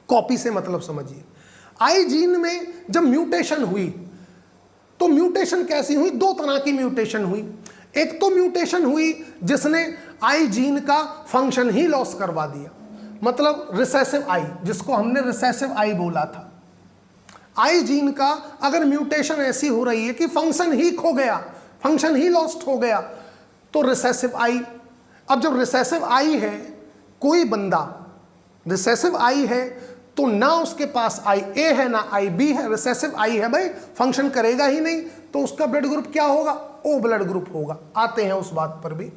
Speaker 1: कॉपी से मतलब समझिए, आई जीन में जब म्यूटेशन हुई तो म्यूटेशन कैसी हुई? दो तरह की म्यूटेशन हुई। एक तो म्यूटेशन हुई जिसने आई जीन का फंक्शन ही लॉस करवा दिया, मतलब रिसेसिव आई, जिसको हमने रिसेसिव आई बोला था। आई जीन का अगर म्यूटेशन ऐसी हो रही है कि फंक्शन ही खो गया, फंक्शन ही लॉस्ट हो गया, तो रिसेसिव आई। अब जब रिसेसिव आई है, कोई बंदा रिसेसिव आई है, तो ना उसके पास आई ए है ना आई बी है, रिसेसिव आई है, भाई फंक्शन करेगा ही नहीं, तो उसका ब्लड ग्रुप क्या होगा? ओ ब्लड ग्रुप होगा। आते हैं उस बात पर भी।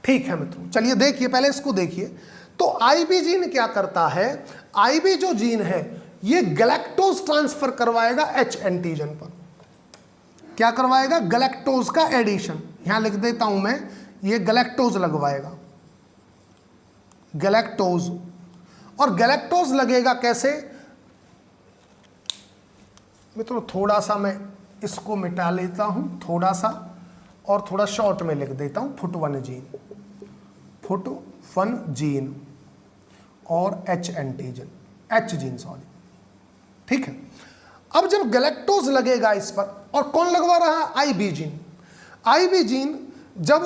Speaker 1: ठीक है मित्रों, चलिए देखिए, पहले इसको देखिए। तो आई बी जीन क्या करता है? आई बी जो जीन है ये गैलेक्टोज ट्रांसफर करवाएगा एच एंटीजन पर। क्या करवाएगा? गैलेक्टोज का एडिशन। यहां लिख देता हूं मैं, ये गैलेक्टोज लगवाएगा, गैलेक्टोज। और गैलेक्टोज लगेगा कैसे? मित्रों थोड़ा सा मैं इसको मिटा लेता हूं, थोड़ा सा, और थोड़ा शॉर्ट में लिख देता हूं फुट 1 जीन, फुट 1 जीन और H antigen, H gene sorry, ठीक है। अब जब गैलेक्टोज लगेगा इस पर, और कौन लगवा रहा है, आईबी जीन। आईबी जीन जब,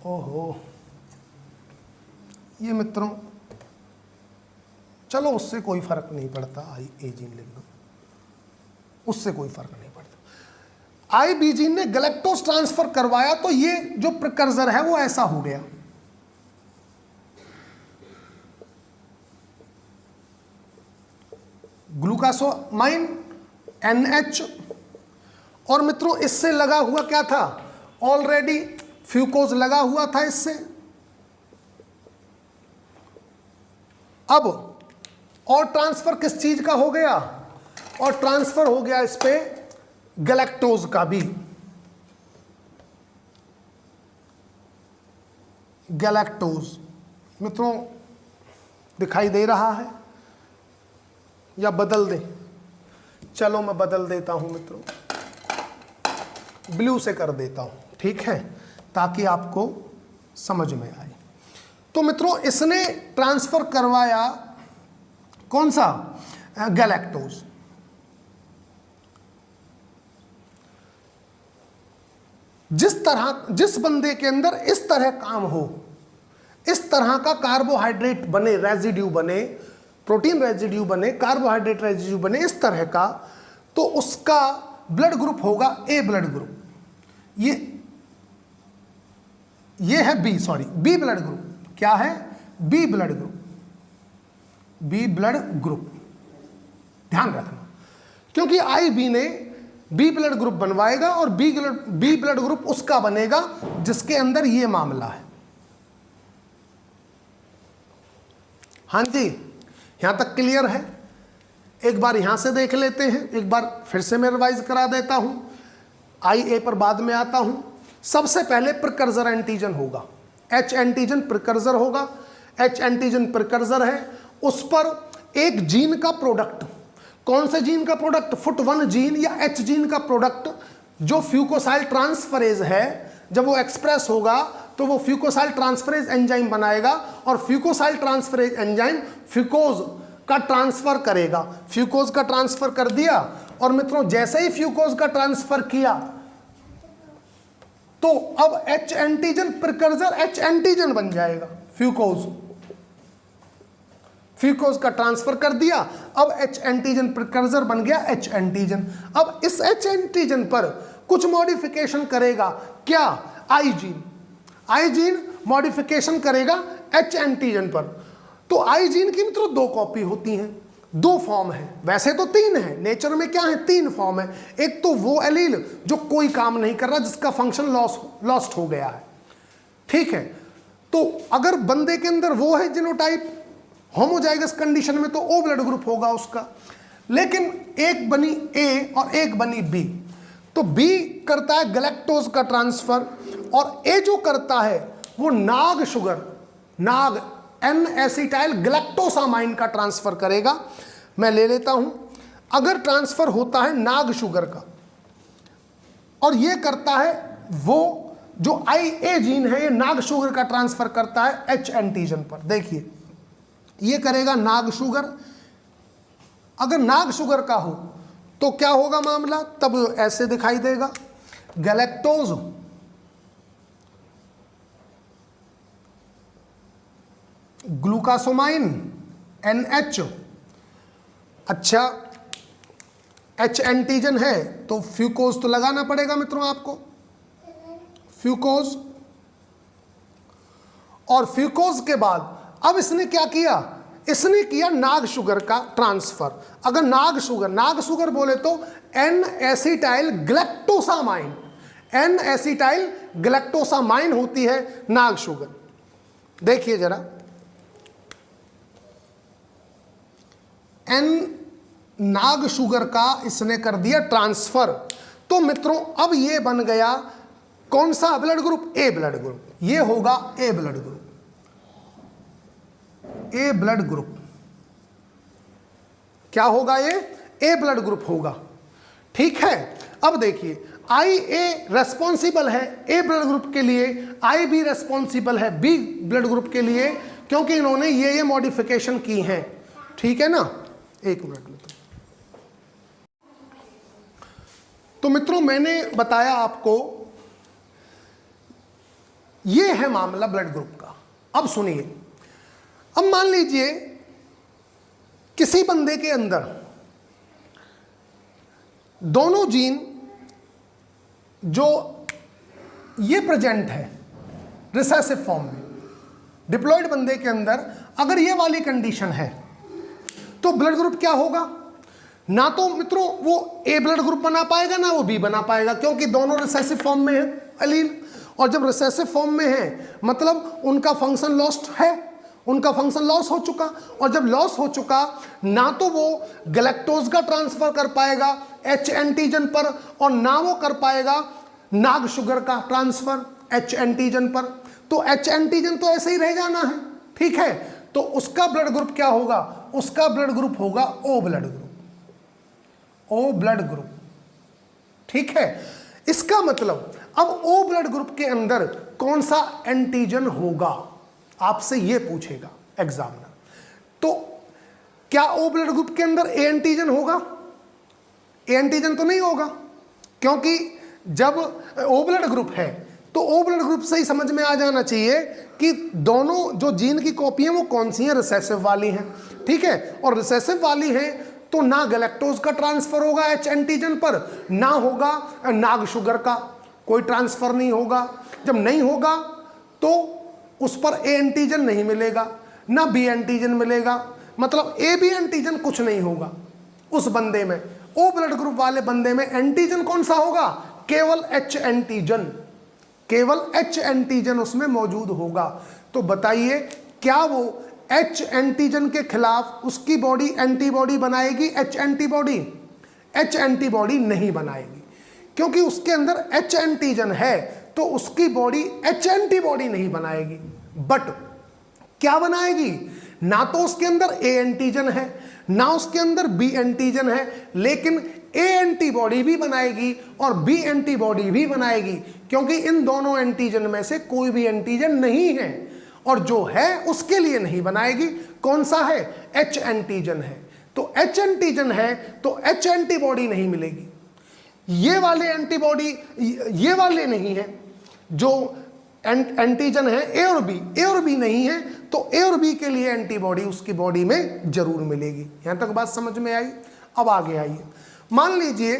Speaker 1: ओहो ये मित्रों चलो उससे कोई फर्क नहीं पड़ता, आई ए जीन लिख दो, उससे कोई फर्क नहीं पड़ता। आई बी जीन ने गैलेक्टोज ट्रांसफर करवाया तो ये जो प्रिकर्सर है वो ऐसा हो गया, ग्लूकासोमाइन NH, और मित्रों इससे लगा हुआ क्या था, ऑलरेडी फ्यूकोज लगा हुआ था इससे। अब और ट्रांसफर किस चीज का हो गया, और ट्रांसफर हो गया इस पे गैलेक्टोज का भी, गैलेक्टोज। मित्रों दिखाई दे रहा है या बदल दे, चलो मैं बदल देता हूं मित्रों, ब्लू से कर देता हूं, ठीक है, ताकि आपको समझ में आए। तो मित्रों इसने ट्रांसफर करवाया कौन सा, गैलेक्टोज। जिस बंदे के अंदर इस तरह काम हो, इस तरह का कार्बोहाइड्रेट बने, रेजिड्यू बने, प्रोटीन रेजिड्यू बने, कार्बोहाइड्रेट रेजिड्यू बने इस तरह का, तो उसका ब्लड ग्रुप होगा ए ब्लड ग्रुप। ये है B, sorry B blood group. क्या है, B blood group, B blood group, ध्यान रखना, क्योंकि आई बी ने बी ब्लड ग्रुप बनवाएगा और बी ब्लड ग्रुप उसका बनेगा जिसके अंदर ये मामला है। हाँ जी, यहां तक क्लियर है। एक बार यहां से देख लेते हैं, एक बार फिर से मैं रिवाइज करा देता हूं, आई ए पर बाद में आता हूं। सबसे पहले प्रिकर्सर एंटीजन होगा, एच एंटीजन प्रिकर्सर होगा। एच एंटीजन प्रिकर्सर है, उस पर एक जीन का प्रोडक्ट, कौन से जीन का प्रोडक्ट, फुट 1 जीन या एच जीन का प्रोडक्ट, जो फ्यूकोसाइल ट्रांसफरेज है, जब वो एक्सप्रेस होगा तो वो फ्यूकोसाइल ट्रांसफरेज एंजाइम बनाएगा, और फ्यूकोसाइल ट्रांसफरेज एंजाइम फ्यूकोज का ट्रांसफर करेगा। फ्यूकोज का ट्रांसफर कर दिया, और मित्रों जैसे ही फ्यूकोज का ट्रांसफर किया तो अब H antigen precursor H antigen बन जाएगा। फ्यूकोज का ट्रांसफर कर दिया, अब एच एंटीजन प्रिकर्सर बन गया एच एंटीजन। अब इस एच एंटीजन पर कुछ मॉडिफिकेशन करेगा, क्या, आई जीन। आई जीन मॉडिफिकेशन करेगा एच एंटीजन पर। तो आई जीन की मित्रों 2 कॉपी होती हैं, 2 फॉर्म है, वैसे तो 3 है, नेचर में क्या है, 3 फॉर्म है। एक तो वो एलील जो कोई काम नहीं कर रहा, जिसका फंक्शन लॉस्ट हो गया है, ठीक है। तो अगर बंदे के अंदर वो है जीनोटाइप होमोजाइगस कंडीशन में, तो ओ ब्लड ग्रुप होगा उसका। लेकिन एक बनी ए और एक बनी बी, तो बी करता है गैलेक्टोज का ट्रांसफर, और ए जो करता है वो नाग शुगर, नाग एन एसिटाइल गैलेक्टोसामाइन का ट्रांसफर करेगा। मैं ले लेता हूं, अगर ट्रांसफर होता है नाग शुगर का, और ये करता है वो जो आई ए जीन है, ये नाग शुगर का ट्रांसफर करता है एच एंटीजन पर। देखिए ये करेगा नाग शुगर, अगर नाग शुगर का हो तो क्या होगा मामला, तब ऐसे दिखाई देगा, गैलेक्टोज ग्लूकासोमाइन NH, अच्छा एच एंटीजन है तो फ्यूकोज तो लगाना पड़ेगा मित्रों आपको, फ्यूकोज, और फ्यूकोज के बाद अब इसने क्या किया, इसने किया नाग शुगर का ट्रांसफर। अगर नाग शुगर बोले तो एन एसिटाइल ग्लैक्टोसामाइन, एन एसिटाइल ग्लैक्टोसामाइन होती है नाग शुगर। देखिए जरा, एन नाग शुगर का इसने कर दिया ट्रांसफर, तो मित्रों अब ये बन गया कौन सा ब्लड ग्रुप, ए ब्लड ग्रुप। ये होगा ए ब्लड ग्रुप, ए ब्लड ग्रुप। क्या होगा ये, ए ब्लड ग्रुप होगा। ठीक है, अब देखिए आई ए रेस्पॉन्सिबल है ए ब्लड ग्रुप के लिए, आई बी रेस्पॉन्सिबल है बी ब्लड ग्रुप के लिए, क्योंकि इन्होंने ये मॉडिफिकेशन की हैं। ठीक है ना, एक मिनट में। तो मित्रों मैंने बताया आपको, ये है मामला ब्लड ग्रुप का। अब सुनिए, अब मान लीजिए किसी बंदे के अंदर दोनों जीन जो ये प्रेजेंट है रिसेसिव फॉर्म में, डिप्लॉयड बंदे के अंदर अगर ये वाली कंडीशन है तो ब्लड ग्रुप क्या होगा? ना तो मित्रों वो ए ब्लड ग्रुप बना पाएगा ना वो बी बना पाएगा, क्योंकि दोनों रिसेसिव फॉर्म में है एलील। और जब रिसेसिव फॉर्म में है मतलब उनका फंक्शन लॉस्ट है, उनका फंक्शन लॉस हो चुका, और जब लॉस हो चुका ना तो वो गैलेक्टोज का ट्रांसफर कर पाएगा एच एंटीजन पर, और ना वो कर पाएगा नाग शुगर का ट्रांसफर एच एंटीजन पर। तो एच एंटीजन तो ऐसे ही रह जाना है। ठीक है, तो उसका ब्लड ग्रुप क्या होगा? उसका ब्लड ग्रुप होगा O blood group, O blood group. ठीक है, इसका मतलब अब ओ ब्लड ग्रुप के अंदर कौन सा एंटीजन होगा, आपसे ये पूछेगा एग्जामिनर। तो क्या ओ ब्लड ग्रुप के अंदर ए एंटीजन होगा? ए एंटीजन तो नहीं होगा, क्योंकि जब ओ ब्लड ग्रुप है तो ओ ब्लड ग्रुप से ही समझ में आ जाना चाहिए कि दोनों जो जीन की कॉपी हैं वो कौन सी हैं, रिसेसिव वाली हैं। ठीक है, और रिसेसिव वाली हैं तो ना गैलेक्टोज का ट्रांसफर होगा एच एंटीजन पर, ना होगा नाग शुगर का, कोई ट्रांसफर नहीं होगा। जब नहीं होगा तो उस पर ए एंटीजन नहीं मिलेगा, ना बी एंटीजन मिलेगा, मतलब ए बी एंटीजन कुछ नहीं होगा उस बंदे में। ओ ब्लड ग्रुप वाले बंदे में एंटीजन कौन सा होगा? केवल एच एंटीजन, केवल एच एंटीजन उसमें मौजूद होगा। तो बताइए क्या वो एच एंटीजन के खिलाफ उसकी बॉडी एंटीबॉडी बनाएगी? एच एंटीबॉडी, एच एंटीबॉडी नहीं बनाएगी, क्योंकि उसके अंदर एच एंटीजन है तो उसकी बॉडी एच एंटीबॉडी नहीं बनाएगी। बट क्या बनाएगी? ना तो उसके अंदर ए एंटीजन है ना उसके अंदर बी एंटीजन है, लेकिन ए एंटीबॉडी भी बनाएगी और बी एंटीबॉडी भी बनाएगी, क्योंकि इन दोनों एंटीजन में से कोई भी एंटीजन नहीं है, और जो है उसके लिए नहीं बनाएगी। कौन सा है? एच एंटीजन है। तो एच एंटीजन है तो एच एंटीबॉडी नहीं मिलेगी। ये वाले एंटीबॉडी ये वाले नहीं है, जो एंटीजन है ए और बी नहीं है, तो ए और बी के लिए एंटीबॉडी उसकी बॉडी में जरूर मिलेगी। यहां तक बात समझ में आई? अब आगे आइए, मान लीजिए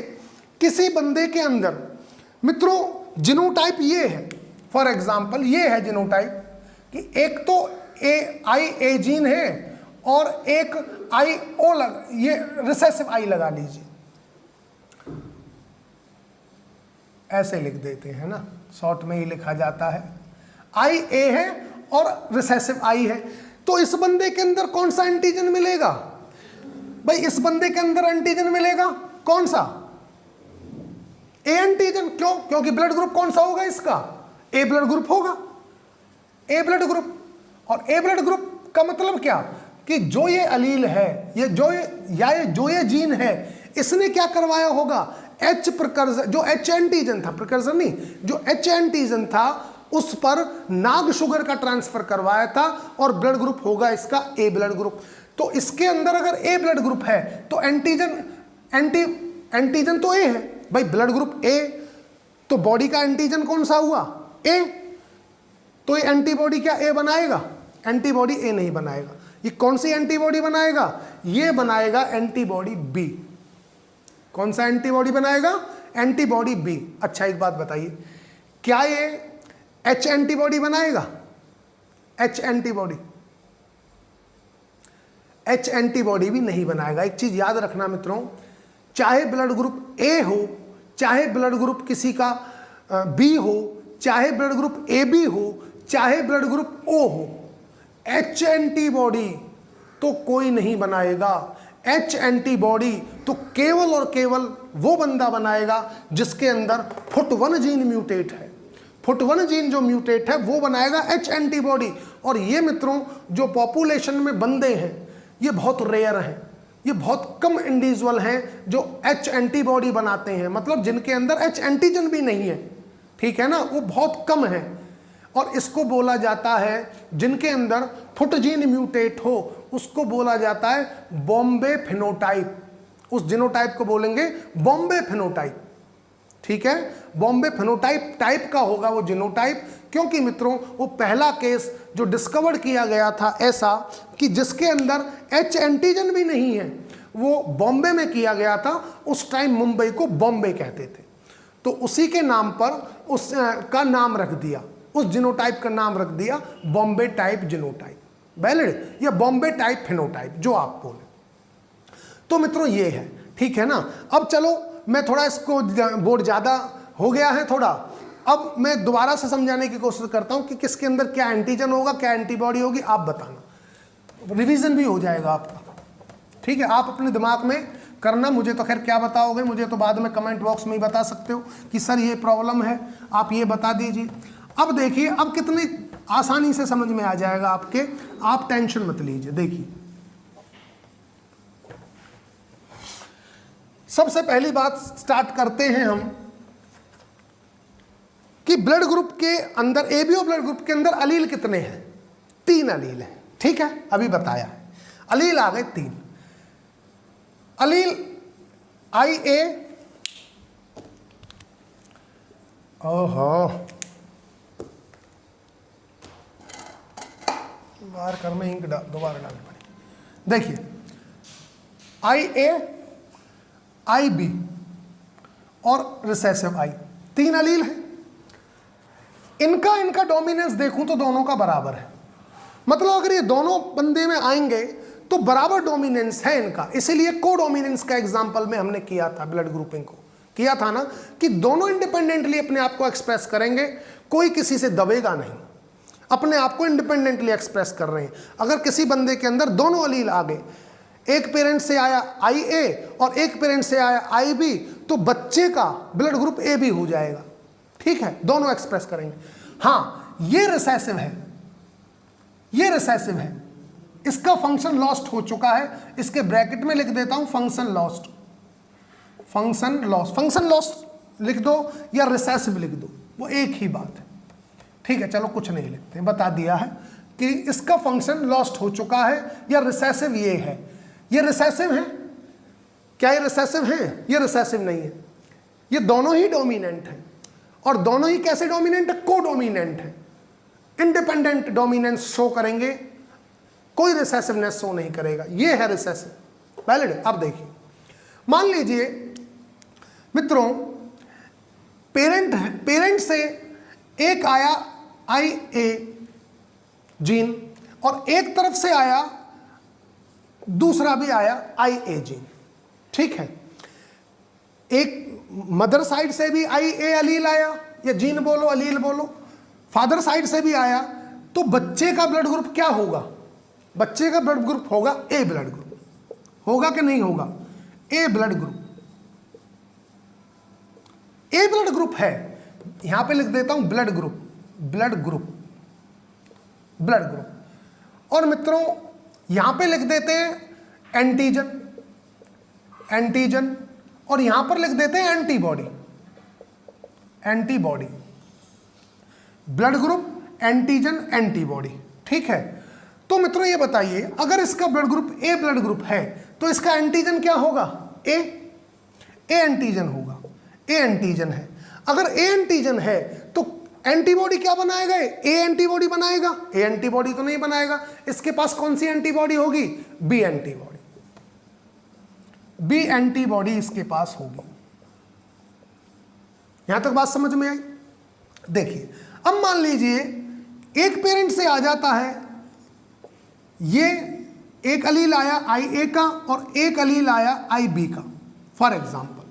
Speaker 1: किसी बंदे के अंदर मित्रों जीनोटाइप ये है, फॉर एग्जांपल ये है जीनोटाइप कि एक तो आई ए जीन है और एक आई ओ ये रिसेसिव आई लगा लीजिए, ऐसे लिख देते हैं ना, शॉर्ट में ही लिखा जाता है। आई ए है और रिसेसिव आई है, तो इस बंदे के अंदर कौन सा एंटीजन मिलेगा भाई? इस बंदे के अंदर एंटीजन मिलेगा कौन सा? A antigen. क्यों? क्योंकि ब्लड ग्रुप कौन सा होगा इसका? ए ब्लड ग्रुप होगा, ए ब्लड ग्रुप। और ए ब्लड ग्रुप का मतलब क्या कि जो ये अलील है, ये जो ये जीन है, इसने क्या करवाया होगा? एच प्रिकर्सर, जो एच एंटीजन था, प्रिकर्सर नहीं, जो एच एंटीजन था उस पर नाग शुगर का ट्रांसफर करवाया था, और ब्लड ग्रुप होगा इसका ए ब्लड ग्रुप। तो इसके अंदर अगर ए ब्लड ग्रुप है तो एंटीजन तो ए है भाई, ब्लड ग्रुप ए, तो बॉडी का एंटीजन कौन सा हुआ? ए। तो ये एंटीबॉडी क्या ए बनाएगा? एंटीबॉडी ए नहीं बनाएगा। ये कौन सी एंटीबॉडी बनाएगा? ये बनाएगा एंटीबॉडी बी। कौन सा एंटीबॉडी बनाएगा? Antibody B. अच्छा एक बात बताइए, क्या ये एच एंटीबॉडी बनाएगा? एच एंटीबॉडी, एच एंटीबॉडी भी नहीं बनाएगा। एक चीज याद रखना मित्रों, चाहे ब्लड ग्रुप ए हो, चाहे ब्लड ग्रुप किसी का बी हो, चाहे ब्लड ग्रुप ए बी हो, चाहे ब्लड ग्रुप ओ हो, एच एंटीबॉडी तो कोई नहीं बनाएगा। एच एंटीबॉडी तो केवल और केवल वो बंदा बनाएगा जिसके अंदर FUT1 जीन म्यूटेट है। FUT1 जीन जो म्यूटेट है वो बनाएगा एच एंटीबॉडी। और ये मित्रों जो पॉपुलेशन में बंदे हैं ये बहुत रेयर हैं, ये बहुत कम इंडिविजुअल हैं जो H एंटीबॉडी बनाते हैं, मतलब जिनके अंदर H एंटीजन भी नहीं है, ठीक है ना, वो बहुत कम है। और इसको बोला जाता है, जिनके अंदर फुट जीन म्यूटेट हो उसको बोला जाता है बॉम्बे फिनोटाइप। उस जीनोटाइप को बोलेंगे बॉम्बे फिनोटाइप, ठीक है। बॉम्बे फिनोटाइप टाइप का होगा वो जीनोटाइप, क्योंकि मित्रों वो पहला केस जो डिस्कवर किया गया था ऐसा कि जिसके अंदर H एंटीजन भी नहीं है, वो बॉम्बे में किया गया था। उस टाइम मुंबई को बॉम्बे कहते थे, तो उसी के नाम पर उस का नाम रख दिया, उस जीनोटाइप का नाम रख दिया बॉम्बे टाइप जीनोटाइप, वैलिड, या बॉम्बे टाइप फिनोटाइप, जो आप बोले। तो मित्रों ये है, ठीक है ना। अब चलो मैं थोड़ा इसको, बोर्ड ज़्यादा हो गया है थोड़ा, अब मैं दोबारा से समझाने की कोशिश करता हूं कि किसके अंदर क्या एंटीजन होगा, क्या एंटीबॉडी होगी, आप बताना, रिवीजन भी हो जाएगा आपका, ठीक है। आप अपने दिमाग में करना, मुझे तो खैर क्या बताओगे, मुझे तो बाद में कमेंट बॉक्स में ही बता सकते हो कि सर ये प्रॉब्लम है, आप ये बता दीजिए। अब देखिए, अब कितनी आसानी से समझ में आ जाएगा आपके, आप टेंशन मत लीजिए। देखिए, सबसे पहली बात स्टार्ट करते हैं हम कि ब्लड ग्रुप के अंदर, एबीओ ब्लड ग्रुप के अंदर अलील कितने हैं? 3 अलील हैं, ठीक है, अभी बताया है। अलील आ गए 3 अलील। IA, ओहो बाहर करना, इंक दोबारा डालनी पड़ी। देखिए, IA, IB और रिसेसिव I, 3 अलील है। इनका डोमिनेंस देखूं तो दोनों का बराबर है, मतलब अगर ये दोनों बंदे में आएंगे तो बराबर डोमिनेंस है इनका। इसीलिए को डोमिनेंस का एग्जांपल में हमने किया था, ब्लड ग्रुपिंग को किया था ना, कि दोनों इंडिपेंडेंटली अपने आप को एक्सप्रेस करेंगे, कोई किसी से दबेगा नहीं, अपने आप को इंडिपेंडेंटली एक्सप्रेस कर रहे हैं। अगर किसी बंदे के अंदर दोनों अलील आ गए, एक पेरेंट से आया IA और एक पेरेंट से आया IB, तो बच्चे का ब्लड ग्रुप AB हो जाएगा, ठीक है, दोनों एक्सप्रेस करेंगे। हाँ, ये रिसेसिव है, ये रिसेसिव है, इसका फंक्शन लॉस्ट हो चुका है, इसके ब्रैकेट में लिख देता हूं function lost, function lost, function lost लिख दो या रिसेसिव लिख दो, वो एक ही बात है, ठीक है। चलो कुछ नहीं लिखते, बता दिया है कि इसका फंक्शन लॉस्ट हो चुका है, या रिसेसिव ये है, ये रिसेसिव है। क्या ये रिसेसिव है? ये रिसेसिव नहीं है, ये दोनों ही डोमिनेंट है। और दोनों ही कैसे डोमिनेंट है? को डोमिनेंट है, इंडिपेंडेंट डोमिनेंस शो करेंगे, कोई रिसेसिवनेस शो नहीं करेगा, ये है रिसेसिव, वैलिड। अब देखिए, मान लीजिए मित्रों, पेरेंट है, पेरेंट से एक आया IA जीन और एक तरफ से आया, दूसरा भी आया IA जीन, ठीक है। एक मदर साइड से भी IA अलील आया, या जीन बोलो, अलील बोलो, फादर साइड से भी आया, तो बच्चे का ब्लड ग्रुप क्या होगा? बच्चे का ब्लड ग्रुप होगा A ब्लड ग्रुप, होगा कि नहीं होगा? A blood group, A blood group है, यहां पे लिख देता हूं blood group, blood group, blood group. और मित्रों यहां पे लिख देते हैं एंटीजन, एंटीजन, और यहां पर लिख देते हैं antibody, antibody, blood group, antigen, antibody, ठीक है। तो मित्रों ये बताइए, अगर इसका blood group A blood group है तो इसका एंटीजन क्या होगा? A एंटीजन होगा, A एंटीजन है। अगर A एंटीजन है तो एंटीबॉडी क्या बनाएगा? A एंटीबॉडी बनाएगा? A एंटीबॉडी तो नहीं बनाएगा, इसके पास कौन सी एंटीबॉडी होगी? B एंटीबॉडी, B एंटीबॉडी इसके पास होगी। यहां तक बात समझ में आई? देखिए, अब मान लीजिए एक पेरेंट से आ जाता है, ये एक अलील आया IA का और एक अलील आया IB का, फॉर एग्जाम्पल,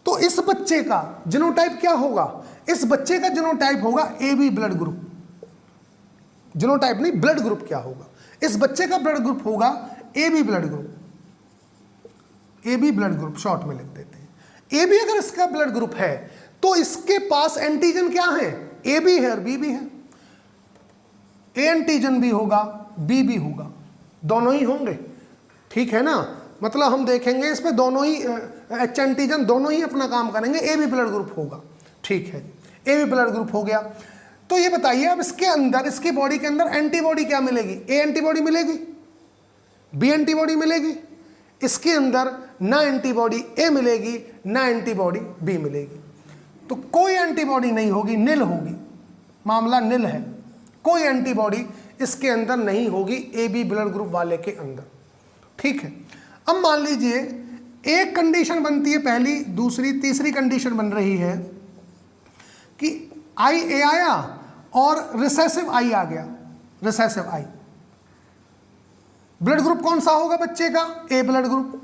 Speaker 1: तो इस बच्चे का जीनोटाइप क्या होगा? इस बच्चे का जीनोटाइप होगा AB ब्लड ग्रुप, जीनोटाइप नहीं, ब्लड ग्रुप क्या होगा? इस बच्चे का ब्लड ग्रुप होगा AB blood group, AB blood group short में लिख देते हैं। AB अगर इसका ब्लड ग्रुप है तो इसके पास एंटीजन क्या है? A भी है और B भी है, A एंटीजन भी होगा, B भी होगा, दोनों ही होंगे, ठीक है ना, मतलब हम देखेंगे इस पे दोनों ही एच एंटीजन दोनों ही अपना काम करेंगे, ए बी ब्लड ग्रुप होगा। ठीक है, ए बी ब्लड ग्रुप हो गया। तो ये बताइए अब इसके अंदर, इसकी बॉडी के अंदर एंटीबॉडी क्या मिलेगी? ए एंटीबॉडी मिलेगी, बी एंटीबॉडी मिलेगी। इसके अंदर ना एंटीबॉडी ए मिलेगी, ना एंटीबॉडी बी मिलेगी। तो कोई एंटीबॉडी नहीं होगी, निल होगी, मामला निल है। कोई एंटीबॉडी इसके अंदर नहीं होगी ए बी ब्लड ग्रुप वाले के अंदर। ठीक है, अब मान लीजिए एक कंडीशन बनती है, पहली, दूसरी, तीसरी कंडीशन बन रही है कि आई ए आया और रिसेसिव आई आ गया। रिसेसिव आई, ब्लड ग्रुप कौन सा होगा बच्चे का? ए ब्लड ग्रुप।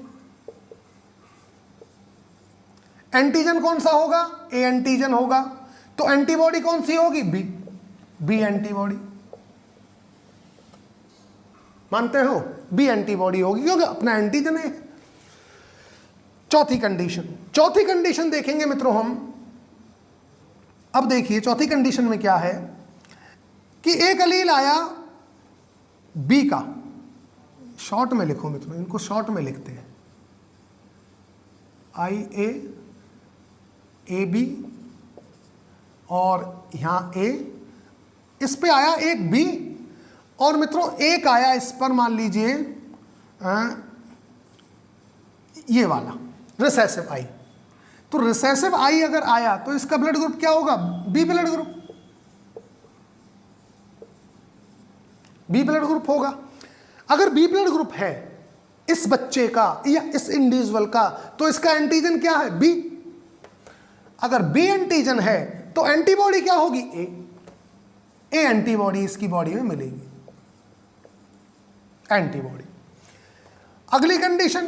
Speaker 1: एंटीजन कौन सा होगा? ए एंटीजन होगा। तो एंटीबॉडी कौन सी होगी? B, B antibody. मानते हो? बी एंटीबॉडी होगी क्योंकि अपना एंटीजन है। चौथी कंडीशन, चौथी कंडीशन देखेंगे मित्रों हम। अब देखिए चौथी कंडीशन में क्या है कि एक एलील आया बी का, शॉर्ट में लिखो मित्रों, इनको शॉर्ट में लिखते हैं, आई ए बी और यहां ए, इस पे आया एक बी और मित्रों एक आया इस पर, मान लीजिए ये वाला रिसेसिव आई। तो रिसेसिव आई अगर आया तो इसका ब्लड ग्रुप क्या होगा? B blood group, B blood group होगा। अगर बी ब्लड ग्रुप है इस बच्चे का या इस इंडिविजुअल का, तो इसका एंटीजन क्या है? बी। अगर बी एंटीजन है तो एंटीबॉडी क्या होगी? ए एंटीबॉडी इसकी बॉडी में मिलेगी, एंटीबॉडी। अगली कंडीशन,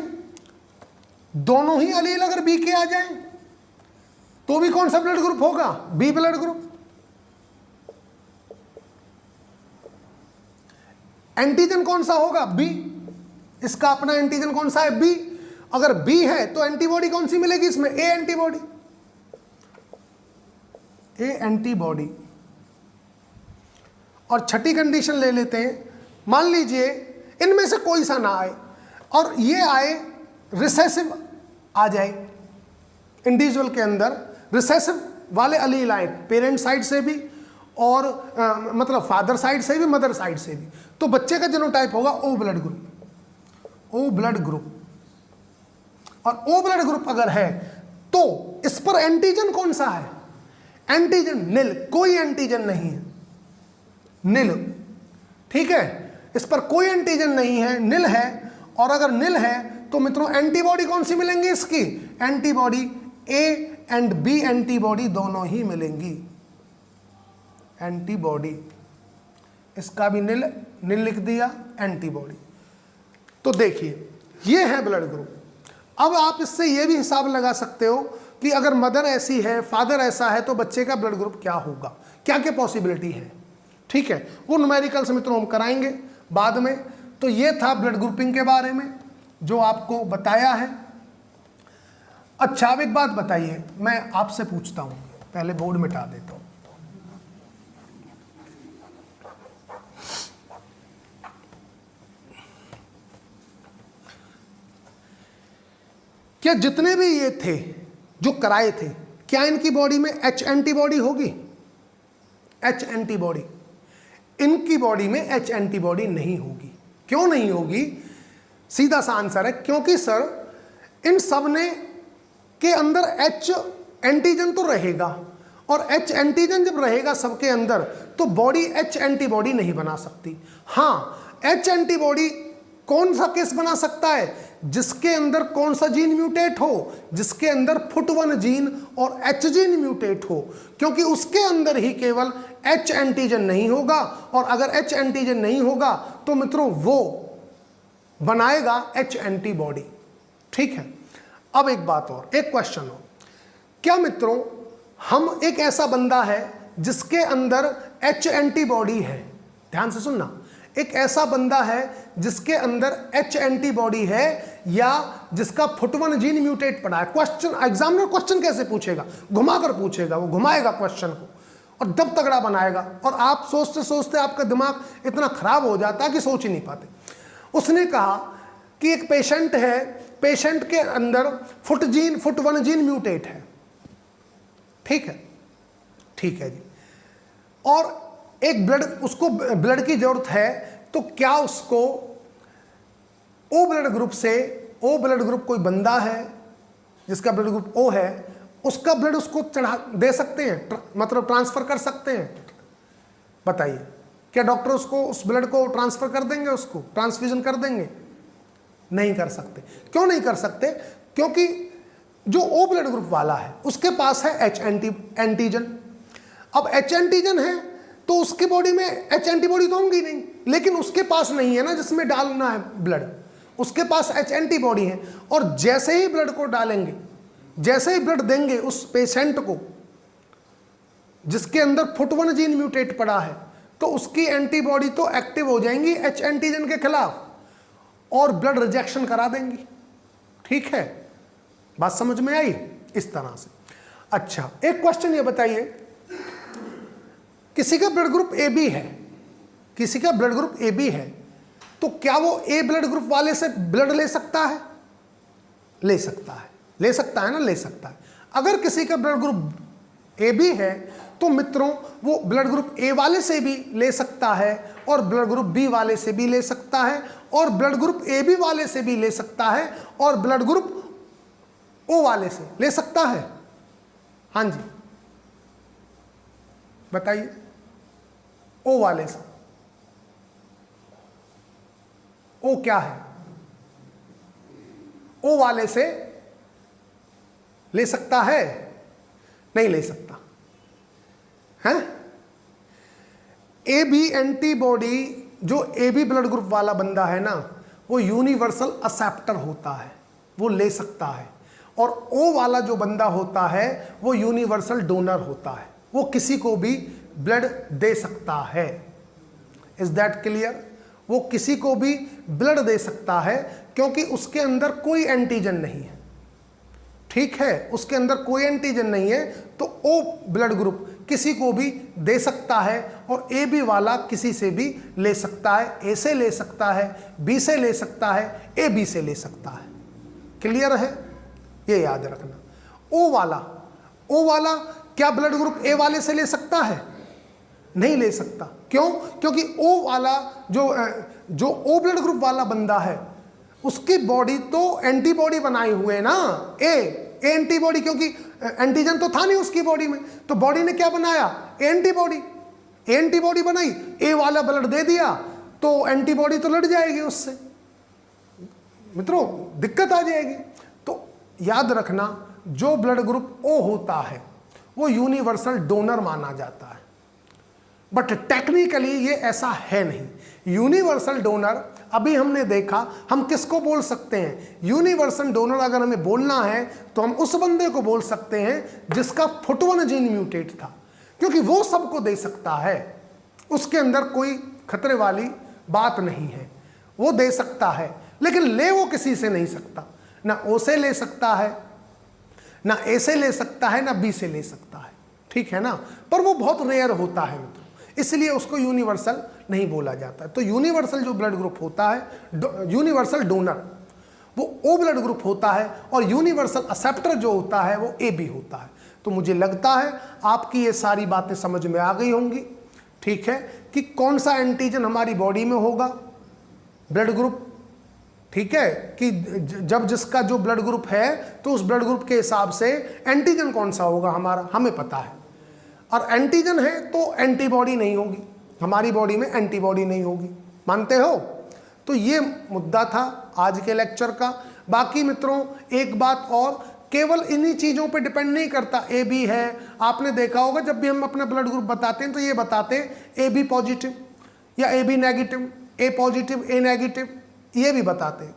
Speaker 1: दोनों ही एलील अगर बी के आ जाएं तो भी कौन सा ब्लड ग्रुप होगा? B blood group. एंटीजन कौन सा होगा? बी। इसका अपना एंटीजन कौन सा है? बी। अगर बी है तो एंटीबॉडी कौन सी मिलेगी इसमें? ए एंटीबॉडी, ए एंटीबॉडी। और छठी कंडीशन ले लेते हैं, मान लीजिए इनमें से कोई सा ना आए और ये आए रिसेसिव आ जाए, इंडिविजुअल के अंदर रिसेसिव वाले एलील आए, पेरेंट साइड से भी और मतलब फादर साइड से भी, मदर साइड से भी, तो बच्चे का जीनोटाइप होगा O blood group, O blood group. और ओ ब्लड ग्रुप अगर है तो इस पर एंटीजन कौन सा है? एंटीजन निल, कोई एंटीजन नहीं है, निल। ठीक है, इस पर कोई एंटीजन नहीं है, निल है। और अगर निल है तो मित्रों एंटीबॉडी कौन सी मिलेंगी इसकी? Antibody A and B antibody दोनों ही मिलेंगी, एंटीबॉडी। इसका भी निल, निल लिख दिया, एंटीबॉडी। तो देखिए ये है ब्लड ग्रुप। अब आप इससे ये भी हिसाब लगा सकते हो कि अगर मदर ऐसी है, फादर ऐसा है, तो बच्चे का ब्लड ग्रुप क्या होगा, क्या क्या पॉसिबिलिटी है। ठीक है, वो न्यूमेरिकल्स मित्रों हम कराएंगे बाद में। तो ये था ब्लड ग्रुपिंग के बारे में जो आपको बताया है। अच्छा, अब एक बात बताइए, मैं आपसे पूछता हूं, पहले बोर्ड मिटा देता हूं। क्या जितने भी ये थे जो कराए थे, क्या इनकी बॉडी में एच एंटीबॉडी होगी? एच एंटीबॉडी, इनकी बॉडी में एच एंटीबॉडी नहीं होगी। क्यों नहीं होगी? सीधा सा आंसर है, क्योंकि सर इन सब ने के अंदर एच एंटीजन तो रहेगा, और एच एंटीजन जब रहेगा सबके अंदर तो बॉडी एच एंटीबॉडी नहीं बना सकती। हाँ, एच एंटीबॉडी कौन सा केस बना सकता है? जिसके अंदर कौन सा जीन म्यूटेट हो? जिसके अंदर FUT1 जीन और H जीन म्यूटेट हो, क्योंकि उसके अंदर ही केवल H एंटीजन नहीं होगा, और अगर H एंटीजन नहीं होगा तो मित्रों वो बनाएगा H एंटीबॉडी। ठीक है, अब एक बात और, एक क्वेश्चन और, क्या मित्रों हम एक ऐसा बंदा है जिसके अंदर H एंटीबॉडी है, ध्यान से सुनना, एक ऐसा बंदा है जिसके अंदर H एंटीबॉडी है या जिसका FUT1 जीन म्यूटेट पड़ा है? क्वेश्चन, एग्जामिनर क्वेश्चन कैसे पूछेगा? घुमाकर पूछेगा, वो घुमाएगा क्वेश्चन को और दब तगड़ा बनाएगा, और आप सोचते सोचते आपका दिमाग इतना खराब हो जाता है कि सोच ही नहीं पाते। उसने कहा कि एक पेशेंट है, पेशेंट के अंदर फुट वन जीन म्यूटेट है, ठीक है, ठीक है जी, और एक ब्लड, उसको ब्लड की जरूरत है, तो क्या उसको ओ ब्लड ग्रुप से, ओ ब्लड ग्रुप कोई बंदा है जिसका ब्लड ग्रुप ओ है, उसका ब्लड उसको चढ़ा दे सकते हैं, मतलब ट्रांसफर कर सकते हैं? बताइए, क्या डॉक्टर उसको उस ब्लड को ट्रांसफर कर देंगे, उसको ट्रांसफ्यूजन कर देंगे? नहीं कर सकते। क्यों नहीं कर सकते? क्योंकि जो ओ ब्लड ग्रुप वाला है उसके पास है एच एंटीजन। अब एच एंटीजन है तो उसके बॉडी में एच एंटीबॉडी तो होंगी नहीं, लेकिन उसके पास नहीं है ना जिसमें डालना है ब्लड, उसके पास एच एंटीबॉडी है। और जैसे ही ब्लड को डालेंगे, जैसे ही ब्लड देंगे उस पेशेंट को जिसके अंदर फुट वन जीन म्यूटेट पड़ा है, तो उसकी एंटीबॉडी तो एक्टिव हो जाएंगी एच एंटीजन के खिलाफ और ब्लड रिजेक्शन करा देंगी। ठीक है, बात समझ में आई? इस तरह से। अच्छा, एक क्वेश्चन ये बताइए, किसी का ब्लड ग्रुप ए बी है, किसी का ब्लड ग्रुप ए बी है, तो क्या वो ए ब्लड ग्रुप वाले से ब्लड ले सकता है? ले सकता है, ले सकता है ना, ले सकता है। अगर किसी का ब्लड ग्रुप ए बी है तो मित्रों वो ब्लड ग्रुप ए वाले से भी ले सकता है और ब्लड ग्रुप बी वाले से भी ले सकता है और ब्लड ग्रुप ए बी वाले से भी ले सकता है और ब्लड ग्रुप ओ वाले से ले सकता है। हाँ जी, बताइए, ओ वाले से। ओ क्या है? ओ वाले से ले सकता है? नहीं ले सकता है। ए बी एंटीबॉडी, जो ए बी ब्लड ग्रुप वाला बंदा है ना, वो यूनिवर्सल एक्सेप्टर होता है, वो ले सकता है। और ओ वाला जो बंदा होता है वो यूनिवर्सल डोनर होता है, वो किसी को भी ब्लड दे सकता है। Is that clear? वो किसी को भी ब्लड दे सकता है क्योंकि उसके अंदर कोई एंटीजन नहीं है। ठीक है, उसके अंदर कोई एंटीजन नहीं है, तो ओ ब्लड ग्रुप किसी को भी दे सकता है और ए बी वाला किसी से भी ले सकता है। ए से ले सकता है, बी से ले सकता है, ए बी से ले सकता है। क्लियर है? ये याद रखना। ओ वाला क्या ब्लड ग्रुप ए वाले से ले सकता है? नहीं ले सकता। क्यों? क्योंकि ओ वाला जो ओ ब्लड ग्रुप वाला बंदा है उसकी बॉडी तो एंटीबॉडी बनाए हुए ना, ए एंटीबॉडी, क्योंकि एंटीजन तो था नहीं उसकी बॉडी में, तो बॉडी ने क्या बनाया? एंटीबॉडी बनाई, ए वाला ब्लड दे दिया तो एंटीबॉडी तो लड़ जाएगी उससे, मित्रों दिक्कत आ जाएगी। तो याद रखना, जो ब्लड ग्रुप ओ होता है वो यूनिवर्सल डोनर माना जाता है, बट टेक्निकली ये ऐसा है नहीं। यूनिवर्सल डोनर अभी हमने देखा, हम किसको बोल सकते हैं? यूनिवर्सल डोनर अगर हमें बोलना है तो हम उस बंदे को बोल सकते हैं जिसका फुट वन जीन म्यूटेट था, क्योंकि वो सबको दे सकता है, उसके अंदर कोई खतरे वाली बात नहीं है, वो दे सकता है, लेकिन ले वो किसी से नहीं सकता। ना ओ से ले सकता है, ना ए से ले सकता है, ना बी से ले सकता है। ठीक है ना? पर वो बहुत रेयर होता है मित्रों, इसलिए उसको यूनिवर्सल नहीं बोला जाता। तो यूनिवर्सल जो ब्लड ग्रुप होता है, यूनिवर्सल डोनर, वो ओ ब्लड ग्रुप होता है और यूनिवर्सल एक्सेप्टर जो होता है वो ए बी होता है। तो मुझे लगता है आपकी ये सारी बातें समझ में आ गई होंगी। ठीक है, कि कौन सा एंटीजन हमारी बॉडी में होगा, ब्लड ग्रुप। ठीक है, कि जब जिसका जो ब्लड ग्रुप है तो उस ब्लड ग्रुप के हिसाब से एंटीजन कौन सा होगा हमारा, हमें पता है। और एंटीजन है तो एंटीबॉडी नहीं होगी, हमारी बॉडी में एंटीबॉडी नहीं होगी, मानते हो? तो ये मुद्दा था आज के लेक्चर का। बाकी मित्रों एक बात और, केवल इन्हीं चीज़ों पे डिपेंड नहीं करता। ए बी है, आपने देखा होगा जब भी हम अपना ब्लड ग्रुप बताते हैं तो ये बताते हैं ए बी पॉजिटिव या A B negative, A positive A negative, ये भी बताते हैं।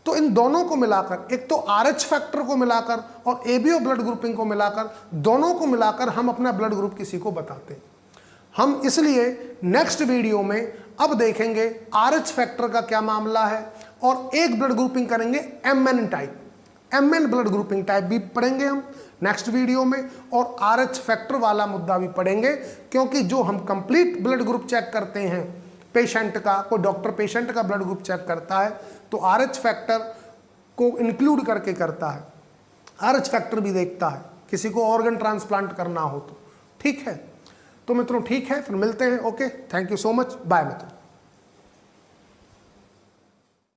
Speaker 1: तो इन दोनों को मिलाकर, एक तो RH फैक्टर को मिलाकर और ABO ब्लड ग्रुपिंग को मिलाकर, दोनों को मिलाकर हम अपना ब्लड ग्रुप किसी को बताते हैं। हम इसलिए नेक्स्ट वीडियो में अब देखेंगे RH फैक्टर का क्या मामला है और एक ब्लड ग्रुपिंग करेंगे MN type, MN blood grouping type भी पढ़ेंगे हम नेक्स्ट वीडियो में, और RH फैक्टर वाला मुद्दा भी पढ़ेंगे, क्योंकि जो हम कंप्लीट ब्लड ग्रुप चेक करते हैं पेशेंट का, कोई डॉक्टर पेशेंट का ब्लड ग्रुप चेक करता है तो RH फैक्टर को इंक्लूड करके करता है, RH फैक्टर भी देखता है किसी को ऑर्गन ट्रांसप्लांट करना हो तो। ठीक है, तो मित्रों ठीक है, फिर मिलते हैं। Okay, thank you so much, bye मित्रों।